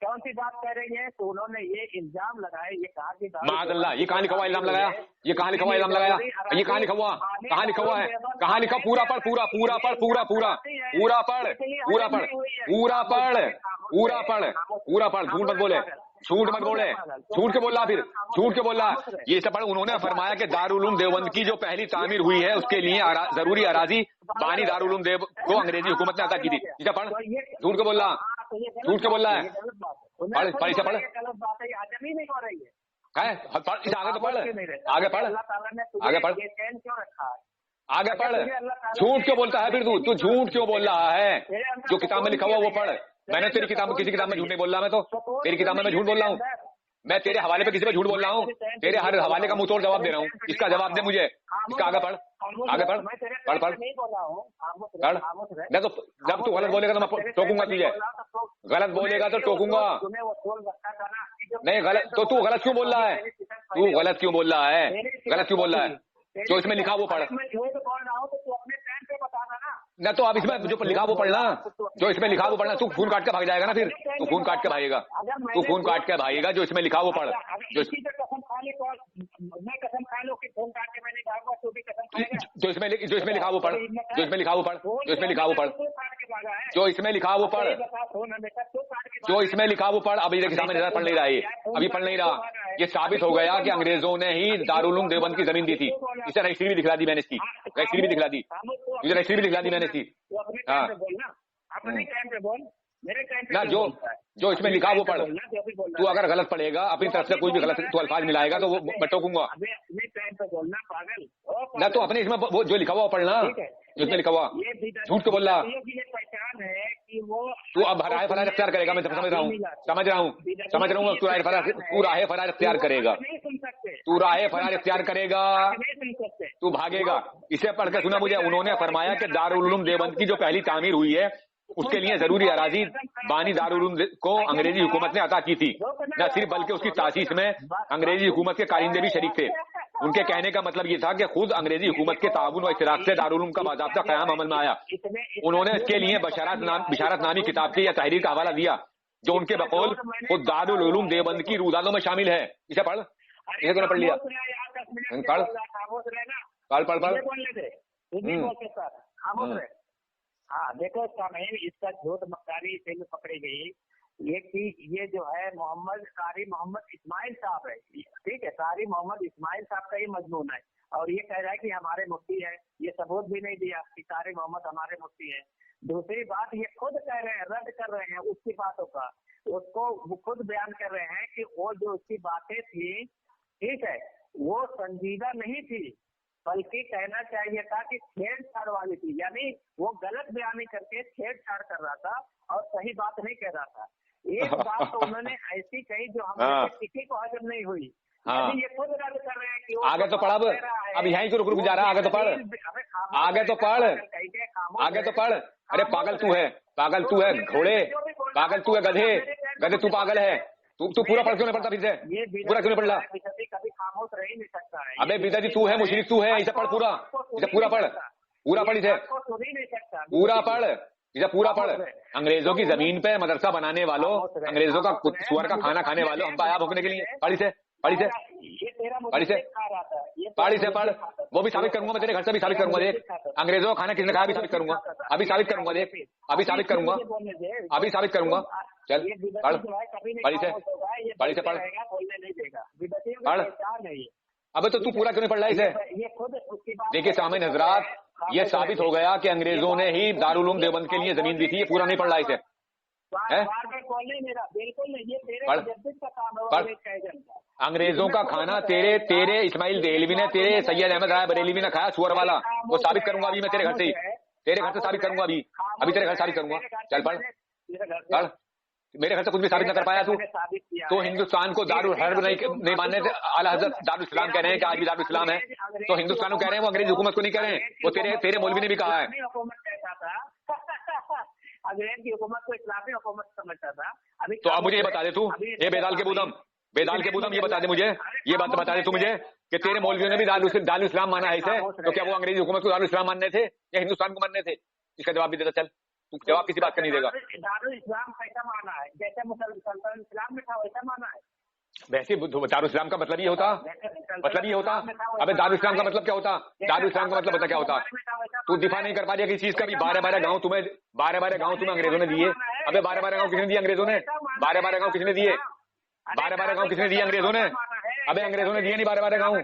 कौन सी बात कह रही है? तो उन्होंने ये इल्जाम लगाया, ये कहा कि मादल्ला, ये कहाँ लिखा हुआ इल्जाम लगाया? ये कहाँ लिखा हुआ इल्जाम लगाया? ये कहाँ लिखा हुआ? कहाँ लिखा हुआ है? कहाँ लिखा? पूरा पढ़, पूरा पूरा पढ़, पूरा पूरा पूरा पढ़, पूरा पढ़, पूरा पढ़, पूरा पढ़, पूरा पढ़। झूठ मत बोले, झूठ मत बोले, झूठ क्यों बोल रहा? फिर झूठ क्यों बोल रहा? ये सब पढ़। उन्होंने फरमाया कि दारुल उलूम देवबंद की जो पहली तामीर हुई है उसके लिए जरूरी अराजी बानी दारुल उलूम देव को अंग्रेजी हुकूमत ने अदा की थी। इसे पढ़। झूठ क्यों बोल रहा? झूठ क्यों बोल रहा है? पढ़, पढ़ इसे पढ़। इसे आगे तो पढ़, आगे पढ़, आगे पढ़, आगे पढ़। झूठ क्यों बोलता है फिर तू झूठ क्यों बोल रहा है? जो किताब में लिखा हुआ वो पढ़। मैंने तेरी किताब में, किसी किताब में झूठ नहीं बोल रहा। मैं तो तेरी किताब में मैं झूठ बोल रहा हूँ? मैं तेरे हवाले पे किसी पे झूठ बोल रहा हूँ? तेरे हर हवाले का मुंह तोड़ जवाब दे रहा हूँ। इसका जवाब दे मुझे। इसका आगे पढ़, आगे पढ़, पढ़ पढ़ पढ़। देखो जब तू गलत बोलेगा तो मैं टोकूंगा तुझे। गलत बोलेगा तो टोकूंगा। नहीं गलत तो तू गलत क्यों बोल रहा है? तू गलत क्यों बोल रहा है? गलत क्यों बोल रहा है? जो इसमें लिखा वो पढ़ ना। तो अब इसमें जो लिखा वो पढ़ना, जो इसमें लिखा वो पढ़ना। तू खून काट के भाग जाएगा ना फिर, तू खून काट के भागेगा, तू खून काट के भागेगा। जो इसमें लिखा वो पढ़, जो इसमें लिखा वो पढ़, जो इसमें लिखा वो पढ़, जो इसमें लिखा वो पढ़, जो इसमें लिखा वो पढ़, जो इसमें लिखा वो पढ़। अभी देखिए सामने पढ़ नहीं रहा है, अभी पढ़ नहीं रहा। ये साबित हो गया कि अंग्रेजों ने ही दारुल उलूम देवबंद की जमीन दी थी। इसे रजिस्ट्री भी दिखला दी मैंने इसकी, रजिस्ट्री भी दिखला दी, मुझे रजिस्ट्री भी दिखला दी मैंने इसकी। हाँ ना, जो इसमें लिखा वो पढ़। तू अगर गलत पढ़ेगा, अपनी तरफ से कोई भी गलत तू अल्फाज मिलाएगा तो वो मैं टोकूंगा ना। तो अपने इसमें वो जो लिखा हुआ पढ़ना, जो इसमें लिखा हुआ। झूठ को बोल रहा तू। अब राह फरार इख्तियार करेगा, मैं समझ रहा हूँ, समझ रहा हूँ, समझ रहा हूँ। तू राह फरार इख्तियार करेगा, तू राह फरार इख्तियार करेगा, तू भागेगा। इसे पढ़ के सुना मुझे। उन्होंने फरमाया कि दारुल उलूम देवबंद की जो पहली तामीर हुई है उसके लिए जरूरी अराजी बानी दारुल उलूम को अंग्रेजी हुकूमत ने अता की थी। न सिर्फ बल्कि उसकी तासीस में अंग्रेजी हुकूमत के कारिंदे भी शरीक थे। उनके कहने का मतलब ये था कि खुद अंग्रेजी हुकूमत के ताउन व इश्तिराक से दारुल उलूम का बाज़ाब्ता क़याम अमल में आया। उन्होंने इसके लिए बिशारत नामी किताब की या तहरीर का हवाला दिया जो उनके बकौल खुद दारुल उलूम देवबंद की रुदादों में शामिल है। इसे पढ़, इसे तो पढ़ लिया। पढ़ पढ़ पढ़ पढ़। हाँ देखो सामने इसका झूठ मक्कारी से भी पकड़ी गई। ये जो है कारी मोहम्मद इस्माइल साहब है, ठीक है। कारी मोहम्मद इस्माइल साहब का ये मजमून है और ये कह रहा है कि हमारे मुफ्ती है। ये सबूत भी नहीं दिया कि कारी मोहम्मद हमारे मुफ्ती है। दूसरी बात ये खुद कह रहे हैं, रद्द कर रहे हैं उसकी बातों का। उसको वो खुद बयान कर रहे हैं कि वो जो उसकी बातें थी, ठीक है, वो संजीदा नहीं थी बल्कि कहना चाहिए था कि छेड़छाड़ वाली थी। यानी वो गलत बयानी करके छेड़छाड़ कर रहा था और सही बात नहीं कह रहा था। एक बात तो उन्होंने ऐसी कही जो हम किसी को हजम नहीं हुई। हाँ। ये खुद रद्द कर रहे हैं कि आगे तो पढ़, अब यहीं से रुक जा रहा। आगे तो पढ़, आगे तो पढ़, आगे तो पढ़। अरे पागल तू है, पागल तू है घोड़े, पागल तू है गधे, गधे तू पागल है। तू पूरा पढ़ क्यों नहीं पढ़ता? फिर से पूरा क्यों नहीं पढ़ रहा? कभी खामोश रह ही नहीं सकता है। अबे बिदाजी तू है, मुशरिक तू है। इसे पढ़ पूरा, इसे पूरा पढ़, पूरा पढ़, इसे पूरा पढ़, इसे पूरा पढ़। अंग्रेजों की जमीन पे मदरसा बनाने वालों, अंग्रेजों का सुअर का खाना खाने वालों, हम आया भोगने के लिए। पढ़ी से पढ़ी से पढ़ी से पढ़ी से पढ़, वो भी साबित करूंगा मैं, तेरे घर से भी साबित करूंगा। देख, अंग्रेजों का खाना किसने खाया, अभी साबित करूंगा, अभी साबित करूंगा। देख, अभी साबित करूंगा, अभी साबित करूंगा। चल पढ़, पढ़ी से पढ़ी से पढ़ पढ़। अबे तो तू पूरा क्यों नहीं पढ़ रहा इसे? देखिए सामईन हजरात, ये साबित हो गया कि अंग्रेजों ने ही दारुल उलूम देवबंद के लिए जमीन दी थी। ये पूरा नहीं पढ़ रहा इसे, है? पढ़। अंग्रेजों का खाना तेरे इस्माइल देहलवी ने, तेरे सैयद अहमद राय बरेलवी ने खाया, सुअर वाला। वो साबित करूंगा अभी मैं तेरे घर से ही, तेरे घर से साबित करूंगा अभी, अभी तेरे घर साबित करूंगा। चल पढ़ पढ़। मेरे घर से कुछ भी साबित न कर पाया तू। तो हिंदुस्तान को दारुल हर्ब नहीं मानने थे। आला हजरत दारुल इस्लाम कह रहे हैं कि आज भी दारुल इस्लाम है, तो हिंदुस्तान को कह रहे हैं, वो अंग्रेज हुकूमत को नहीं कह रहे हैं। वो तेरे मौलवी ने भी कहा है। अंग्रेज की हुकूमत को इस्लामी हुकूमत समझता था। अभी तो अब मुझे ये बता दे तू, ये बेदाल के बूदम, बेदाल के बूदम, ये बता दे मुझे, ये बात बता दे तू मुझे कि तेरे मौलवियों ने भी दारुल इस्लाम माना है इसे। तो क्या वो अंग्रेजी हुकूमत को दारुल इस्लाम मानने थे या हिंदुस्तान को मानने थे? इसका जवाब भी देता चल। तू जवाब किसी बात का नहीं देगा। दारुल इस्लाम कैसा माना है? जैसे मुसलमान इस्लाम में था वैसा माना है। वैसे दारुल इस्लाम का मतलब ये होता, मतलब ये होता। अबे दारुल इस्लाम का मतलब क्या होता? दारुल इस्लाम का मतलब पता क्या होता? तू दिफा नहीं कर पा रही किसी चीज का भी। 12 गांव तुम्हें अंग्रेजों ने दिए। अबे 12 गांव किसने दिए? अंग्रेजों ने। 12 गांव किसने दिए? 12 गांव किसने दिए? अंग्रेजों ने। अबे अंग्रेजों ने दिए नहीं 12 गांव।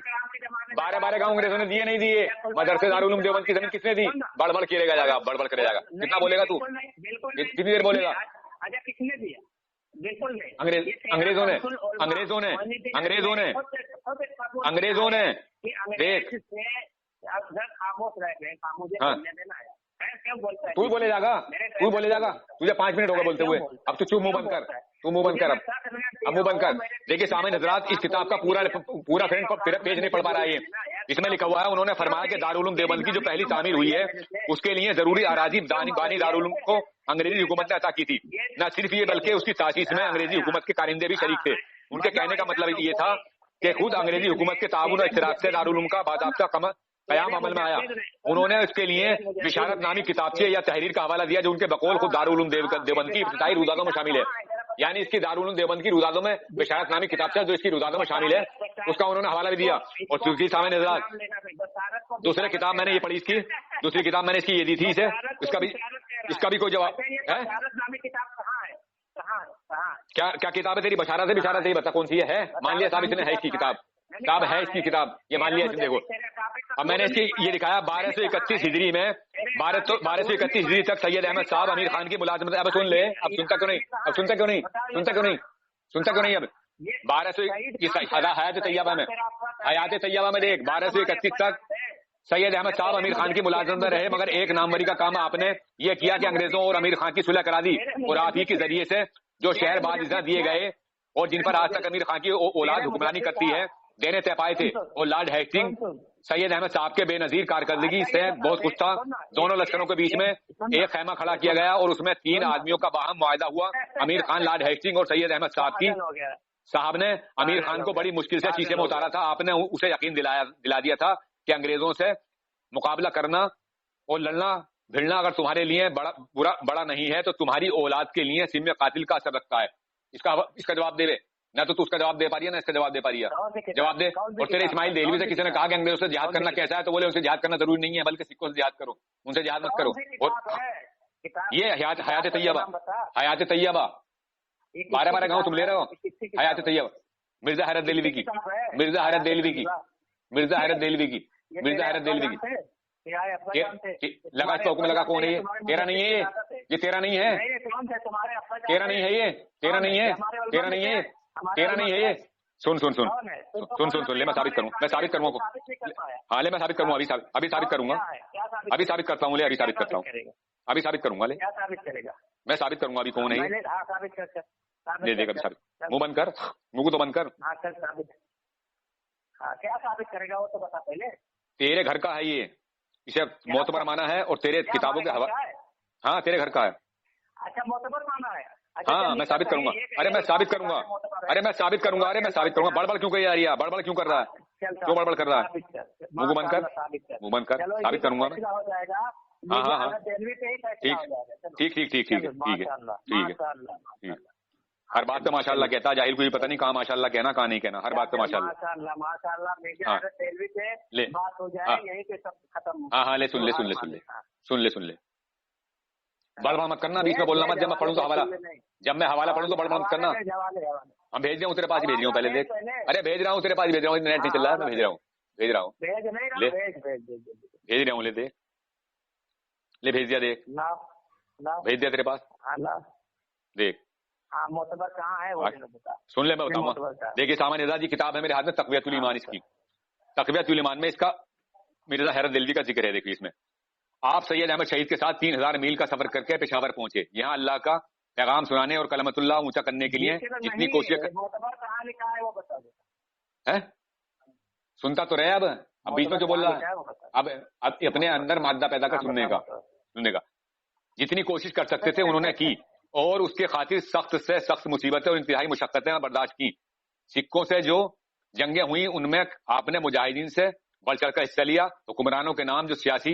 12 गांव अंग्रेजों ने दिए नहीं दिए। मदरसे दारुल उलूम देवबंद की जमीन किसने दी? बड़बड़ करेगा जाएगा, बड़बड़ करे जाएगा। कितना बोलेगा तू? कितनी देर बोलेगा? अच्छा किसने दिया? बिल्कुल नहीं। अंग्रेजों ने देख खामोश रह गए, तू बोले जाएगा, तुझे 5 मिनट होगा बोलते हुए। अब तू चुप, मुंह बंद कर, तू मुंह बंद कर, अब मुंह बंद कर। देखिए सामईन हजरात, इस किताब का पूरा फ्रेंड पेज नहीं पढ़ पा रहा है ये। इसमें लिखा हुआ है, उन्होंने फरमाया कि दारुल उलूम देवबंद की जो पहली तामीर हुई है, उसके लिए जरूरी अराजी बानी दारुल उलूम को अंग्रेजी हुकूमत ने अता की थी। न सिर्फ ये बल्कि उसकी तासीस में अंग्रेजी हुकूमत के कारिंदे भी शरीक थे। उनके कहने का मतलब ये था कि खुद अंग्रेजी हुकूमत के ताउन और इख्तिराज से दारुल उलूम का बाज़ाब्ता कयाम अमल में आया। उन्होंने उसके लिए बिशारत नामी किताबचे या तहरीर का हवाला दिया, जो उनके बकौल खुद दारुल उलूम देवबंद की इब्तिदाई रुदादों में शामिल है। यानी इसकी दारुल उलूम देवबंद की रुदादों में बिशारत नामी किताबचा जो इसकी रुदादों में शामिल है, उसका उन्होंने हवाला भी दिया। और दूसरी सामईन हजरात, दूसरी किताब मैंने ये पढ़ी, इसकी दूसरी किताब मैंने इसकी ये दी थी इसे, इसका भी कोई जवाब है? क्या किताब है तेरी? बशारत से ही बता कौन सी है? मान लिया साहब इसने है इसकी किताब है इसकी किताब, ये मान लिया इसने। देखो अब मैंने इसकी ये दिखाया 1231 हिजरी में, 1231 हिजरी तक सैयद अहमद साहब अमीर खान की मुलाजमत। अब सुन ले, अब सुनता क्यों नहीं? अब सुनता क्यों नहीं? अब 1200 हयात तैयबा में देख, 1231 तक सैयद अहमद साहब अमीर खान की मुलाजमत में रहे, मगर एक नामवरी का काम आपने ये किया कि अंग्रेजों और अमीर खान की सुलह करा दी। और आप ही के जरिए से जो शहर बादशाह दिए गए और जिन पर आज तक अमीर खान की औलाद हुक्मरानी करती है, देने तय पाए थे। और लॉर्ड हेस्टिंग्स सैयद अहमद साहब के बेनजीर कारकर्दगी से बहुत कुछ था। दोनों लश्करों के बीच में एक खैमा खड़ा किया गया और उसमें 3 आदमियों का बाहम मुआहदा हुआ। अमीर खान, लॉर्ड हेस्टिंग्स और सैयद अहमद साहब ने अमीर खान को बड़ी मुश्किल से शीशे में उतारा था। आपने उसे यकीन दिला दिया था कि अंग्रेजों से मुकाबला करना और लड़ना भिड़ना अगर तुम्हारे लिए बड़ा नहीं है, तो तुम्हारी औलाद के लिए सिम में कातिल का असर रखता है। इसका जवाब देवे ना, तो तू उसका जवाब दे पा रही है ना इसका जवाब दे पा रही है? जवाब दे। और तेरे इस्माइल देहलवी से किसी ने कहा कि अंग्रेजों से जिहाद करना कैसा है, तो बोले उनसे जिहाद करना जरूरी नहीं है, बल्कि सिक्कों से जिहाद करो, उनसे जिहाद मत करो। और ये हयात तैयबा 12 गांव तुम ले रहे हो। हयात तैयबा मिर्जा हैरत देहलवी की लगा, इसका हुक्म लगा। कौन है ये? तेरा नहीं है ये तेरा नहीं है, तेरा नहीं है ये, तेरा नहीं है ये। सुन ले, मैं साबित करूंगा हाँ ले, मैं साबित करूंगा, अभी साबित करूंगा, अभी साबित करता हूँ ले, अभी साबित करता हूँ, अभी साबित करूंगा ले, मैं साबित करूंगा अभी कौन है ये। ले देख अभी साबित, मुंह बंद कर, मुंह तो बंद कर। क्या साबित करेगा वो तो बता पहले। तेरे घर का है ये, इसे मोतबर माना है और तेरे किताबों के हवा, हाँ तेरे घर का है। अच्छा मोतबर माना है। हाँ मैं साबित करूंगा, अरे मैं साबित करूंगा, बड़बड़ क्यों कर रही है, बड़बड़ क्यों कर रहा है, क्यों बड़बड़ कर रहा है? मुंह बंद कर, साबित करूंगा मैं। हाँ हाँ हाँ दिल्ली से ही फैसला ठीक हो जाएगा। चलो, ठीक ठीक ठीक ठीक है चलो, ठीक है माशाअल्लाह, ठीक है माशाअल्लाह, ठीक। माशाअल्लाह। हर बात पे माशाल्लाह कहता है, जाहिल को भी पता नहीं कहाँ माशाल्लाह कहना कहाँ नहीं कहना, हर बात पे माशाल्लाह। माशाअल्लाह, माशाअल्लाह, मिर्जा हाँ हजरत दिल्ली से ले बात हो जाए, हाँ यहीं पे सब खत्म। हाँ हाँ ले सुन ले सुन ले सुन ले सुन ले सुन ले, बड़बड़ मत करना, बीच में बोलना मत, जब मैं पढ़ूँ तो हवाला, जब मैं हवाला पढ़ूँ तो बड़बड़ मत करना। हम भेज रहा हूँ तेरे पास ही भेज रहा हूँ, पहले देख, अरे भेज रहा हूँ तेरे पास ही भेज रहा हूँ, नेट नहीं चल रहा है, मैं भेज रहा हूँ भेज रहा हूँ भेज नहीं रहा, ले भेज भेज रहा हूँ, ले देख, ले भेज दिया, देख ना ना भेज दिया तेरे पास, ना। देख हाँ, मोतबर कहाँ है वो बता। सुन ले, मैं बताऊंगा। देखिए सामान रजा जी किताब है मेरे हाथ में, तक़वियतुल ईमान, इसकी तक़वियतुल ईमान में इसका मिर्जा हैरत दिलवी का जिक्र है। देखिए इसमें आप सैयद अहमद शहीद के साथ 3000 मील का सफर करके पेशावर पहुंचे, यहाँ अल्लाह का पैगाम सुनाने और कलमतुल्लाह ऊंचा करने के लिए जितनी कोशिश मोतबर कहाँ लिखा है वो बता दो। है, सुनता तो रहे, अब बीच में जो बोल रहा है, अब अपने अंदर मादा पैदा कर सुनने का जितनी कोशिश कर सकते थे उन्होंने की, और उसके खातिर सख्त से सख्त मुसीबतें और इंतहाई मुशक्कतें बर्दाश्त की। सिक्कों से जो जंगें हुई उनमें आपने मुजाहिदीन से बढ़ चढ़कर हिस्सा लिया। हुक्मरानों के नाम जो सियासी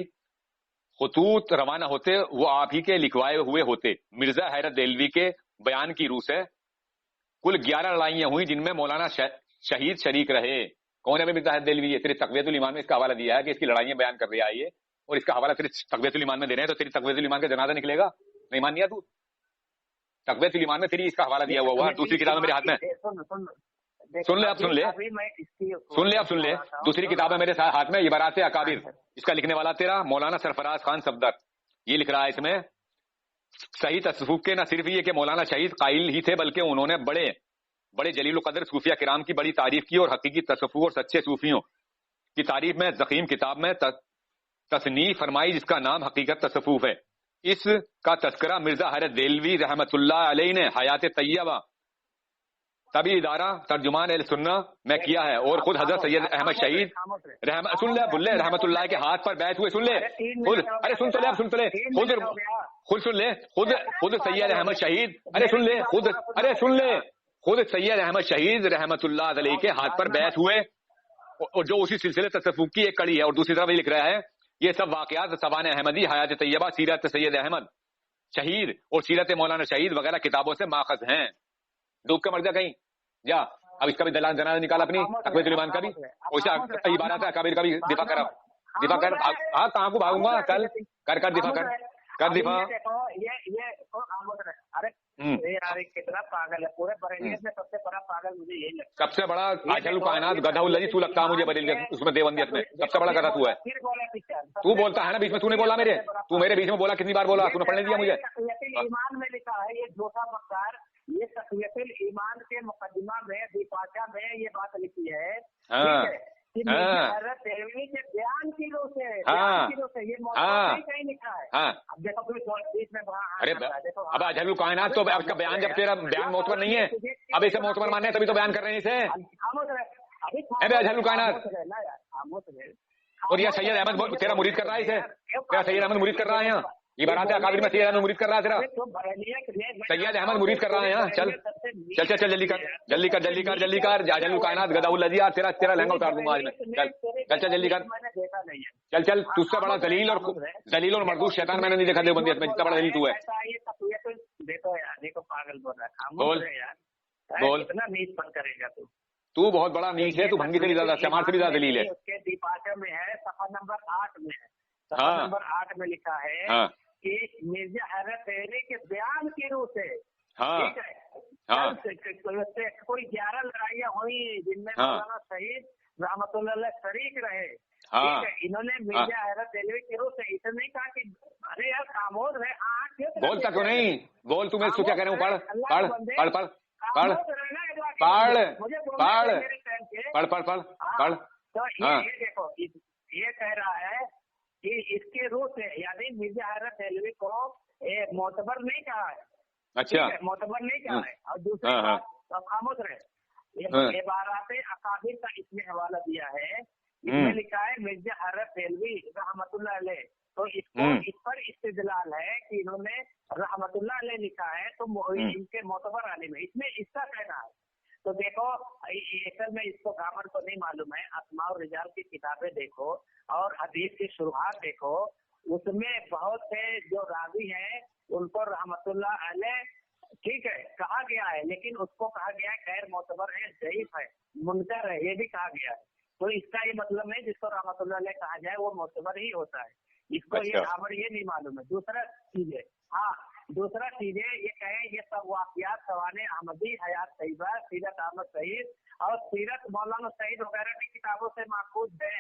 खतूत रवाना होते वो आप ही के लिखवाए हुए होते। मिर्जा हैरत देलवी के बयान की रूह से कुल 11 लड़ाइयां हुई जिनमें मौलाना शहीद शरीक रहे। कौन है मिर्जा हैरत देलवी? तेरे तक़वियतुल ईमान में इसका हवाला दिया है कि इसकी लड़ाइयां बयान कर रहा है ये, और इसका हवाला तेरे तक़वियतुल ईमान में दे रहे हैं, तो तेरी तक़वियतुल ईमान का जनाजा निकलेगा? नहीं मान लिया तू? तक़वियतुल ईमान में तेरी इसका हवाला दिया हुआ दूसरी किताब है मेरे हाथ में, सुन ले अब, सुन ले सुन ले अब, सुन ले, दूसरी किताब है मेरे हाथ में, ये बरात अकाबिर, इसका लिखने वाला तेरा मौलाना सरफराज खान सफदर, ये लिख रहा है इसमें सही तसव्वुफ के न सिर्फ ये कि मौलाना शहीद कायल ही थे, बल्कि उन्होंने बड़े बड़े जलील कदर सूफिया किराम की बड़ी तारीफ की, और हकीकी तसव्वुफ और सच्चे सूफियों की तारीफ में ज़ख़ीम किताब में तसनीफ फरमाई जिसका नाम हकीकत तसव्वुफ है। इसका तस्करा मिर्जा हैरत देलवी रहमतुल्लाह अलैहि ने हयात तैयबा तभी इदारा तर्जुमान अहले सुन्ना में किया है, और खुद हजरत सैयद अहमद शहीद सुन ले बुल्ले रहमतुल्लाह के हाथ पर बैठ हुए, सुन ले खुद, अरे सुन तो ले, अब सुन तो ले खुद सुन ले, खुद सैयद अहमद शहीद, अरे सुन ले खुद, अरे सुन ले खुद सैयद अहमद शहीद रहमतुल्लाह अलैहि के हाथ पर बैठ हुए, और जो उसी सिलसिले तसव्वुफ की एक कड़ी है। और दूसरी तरफ ये लिख रहा है ये सब वाकयात सवान अहमदी, हयात तैयबा, सीरत सैयद अहमद शहीद और सीरत मौलाना शहीद वगैरह किताबों से माखज हैं। डूब के मर जा कहीं जा। अब इसका भी दलाल जनाजा निकाला अपनी तक़वियतुल ईमान का भी, वैसे इबारत है अकाबिर का भी दिफा कर, दिफा कर। हाँ कहाँ को भागूंगा, कल कर दिफा कर दिफा। अरे यार कितना पागल है, पूरे बरेलियत में सबसे बड़ा पागल मुझे यही लगता है। सबसे बड़ा आजल कायनात गधाउल्लाजी तू लगता है मुझे बरेलियत, उसमें देवंदियत में सबसे बड़ा गधा तू है। तू बोलता है ना बीच में, तूने बोला मेरे, तू मेरे बीच में बोला, कितनी बार बोला, तूने पढ़ने दिया मुझे? ईमान में लिखा है ये झूठा मक्कार, ये तक़वियतुल ईमान के मुकद्दिमा में दीपाचा में ये बात लिखी है, ठीक है, हज़रत देलवी के बयान की रूह से, ये मौजूद कहीं लिखा है। अब देखो बीच में, अरे अब अजल कायनात तो आपका बयान, जब तेरा बयान मोतबर नहीं है, अब इसे मोतबर मानने तभी तो बयान कर रहे हैं इसे। अरे अजल कायनात और यह सैयद अहमद तेरा मुरीद कर रहा है इसे, तेरा सैयद अहमद मुरीद कर रहा है यहाँ, ये बारात अकाबिर में सैयद अहमद मुरीद कर रहा है तेरा, सैयद अहमद मुरीद कर रहा है यहाँ। चल चल चल चल जल्दी कर जल्दी कर जल्दी कर जल्दी कर, अजल कायनात गदाउल्लाजी यार, तेरा लहंगा उतार दूंगा आज मैं। चल चल चल जल्दी कर, चल चल, तुझसे बड़ा दलील और मरदूस शैतान मैंने नहीं देखा देवबंदियत में, जितना बड़ा दलील तू है। देखो यार, देखो पागल बोल रहा है, बोल बोल, इतना नीचपन करेगा तू बहुत बड़ा नीच है, तू भंगी से भी ज्यादा, समाज से भी ज्यादा दलील है। उसके दीपाचा में है, सफा नंबर 8 में है, सफा नंबर 8 में लिखा है कि मिर्जा हैरत देलवी के बयान की रूह से, ठीक है, कोई 11 लड़ाइयाँ हुई जिनमें मौलाना शहीद रहमतुल्लाह शरीक रहे, ठीक है। इन्होंने मिर्जा हैरत देलवी की रूह से इसे नहीं कहा कि अरे यार खामोश है, बोलता क्यों नहीं, बोल, तू मैं क्या कह रहा हूँ, पढ़ पढ़ पढ़ पढ़ पढ़ पढ़ पढ़ पढ़ पढ़। तो ये देखो, ये कह रहा है कि इसके रूह से, यानी मिर्जा हैरत देलवी को मोतबर नहीं कहा है, अच्छा मोतबर नहीं कहा है। और दूसरी बात, तो खामोश रहे, ये बारात अकाबिर का इसमें हवाला दिया है, इसमें लिखा है मिर्जा हैरत देलवी रहमतुल्लाह अलैह, तो इसको इस पर इस्तेदलाल है कि इन्होंने रहमतुल्लाह अलैह लिखा है, तो इनके मोतबर आने में इसमें इसका कहना है। तो देखो, असल में इसको गामर को नहीं मालूम है, अस्मा और रिजाल की किताबें देखो और हदीस की शुरुआत देखो, उसमें बहुत से जो रावी हैं उनको रहमतुल्लाह अलैह ठीक है कहा गया है, लेकिन उसको कहा गया है गैर मोतबर है, ज़ईफ है, मुनकर है, ये भी कहा गया है। तो इसका ये मतलब नहीं जिसको रहमतुल्लाह अलैह कहा जाए वो मोतबर ही होता है। इसको ये खबर ये नहीं मालूम है। दूसरा चीज है, हाँ दूसरा चीज है ये कहें ये सब वाक़ियात सवाने अहमदी, हयात तैयबा, सीरत अहमद सईद और सीरत मौलाना सईद वगैरह की किताबों से माखूज है।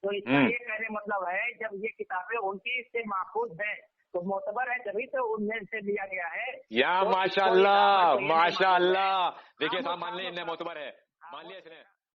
तो इसका ये कहने मतलब है जब ये किताबें उनकी से माखूज है तो मोतबर है, तभी तो उनमें से लिया गया है। या तो माशाअल्लाह माशाअल्लाह। देखिए साहब मान लिया इन्हें मोतबर है, मान लिया इसने।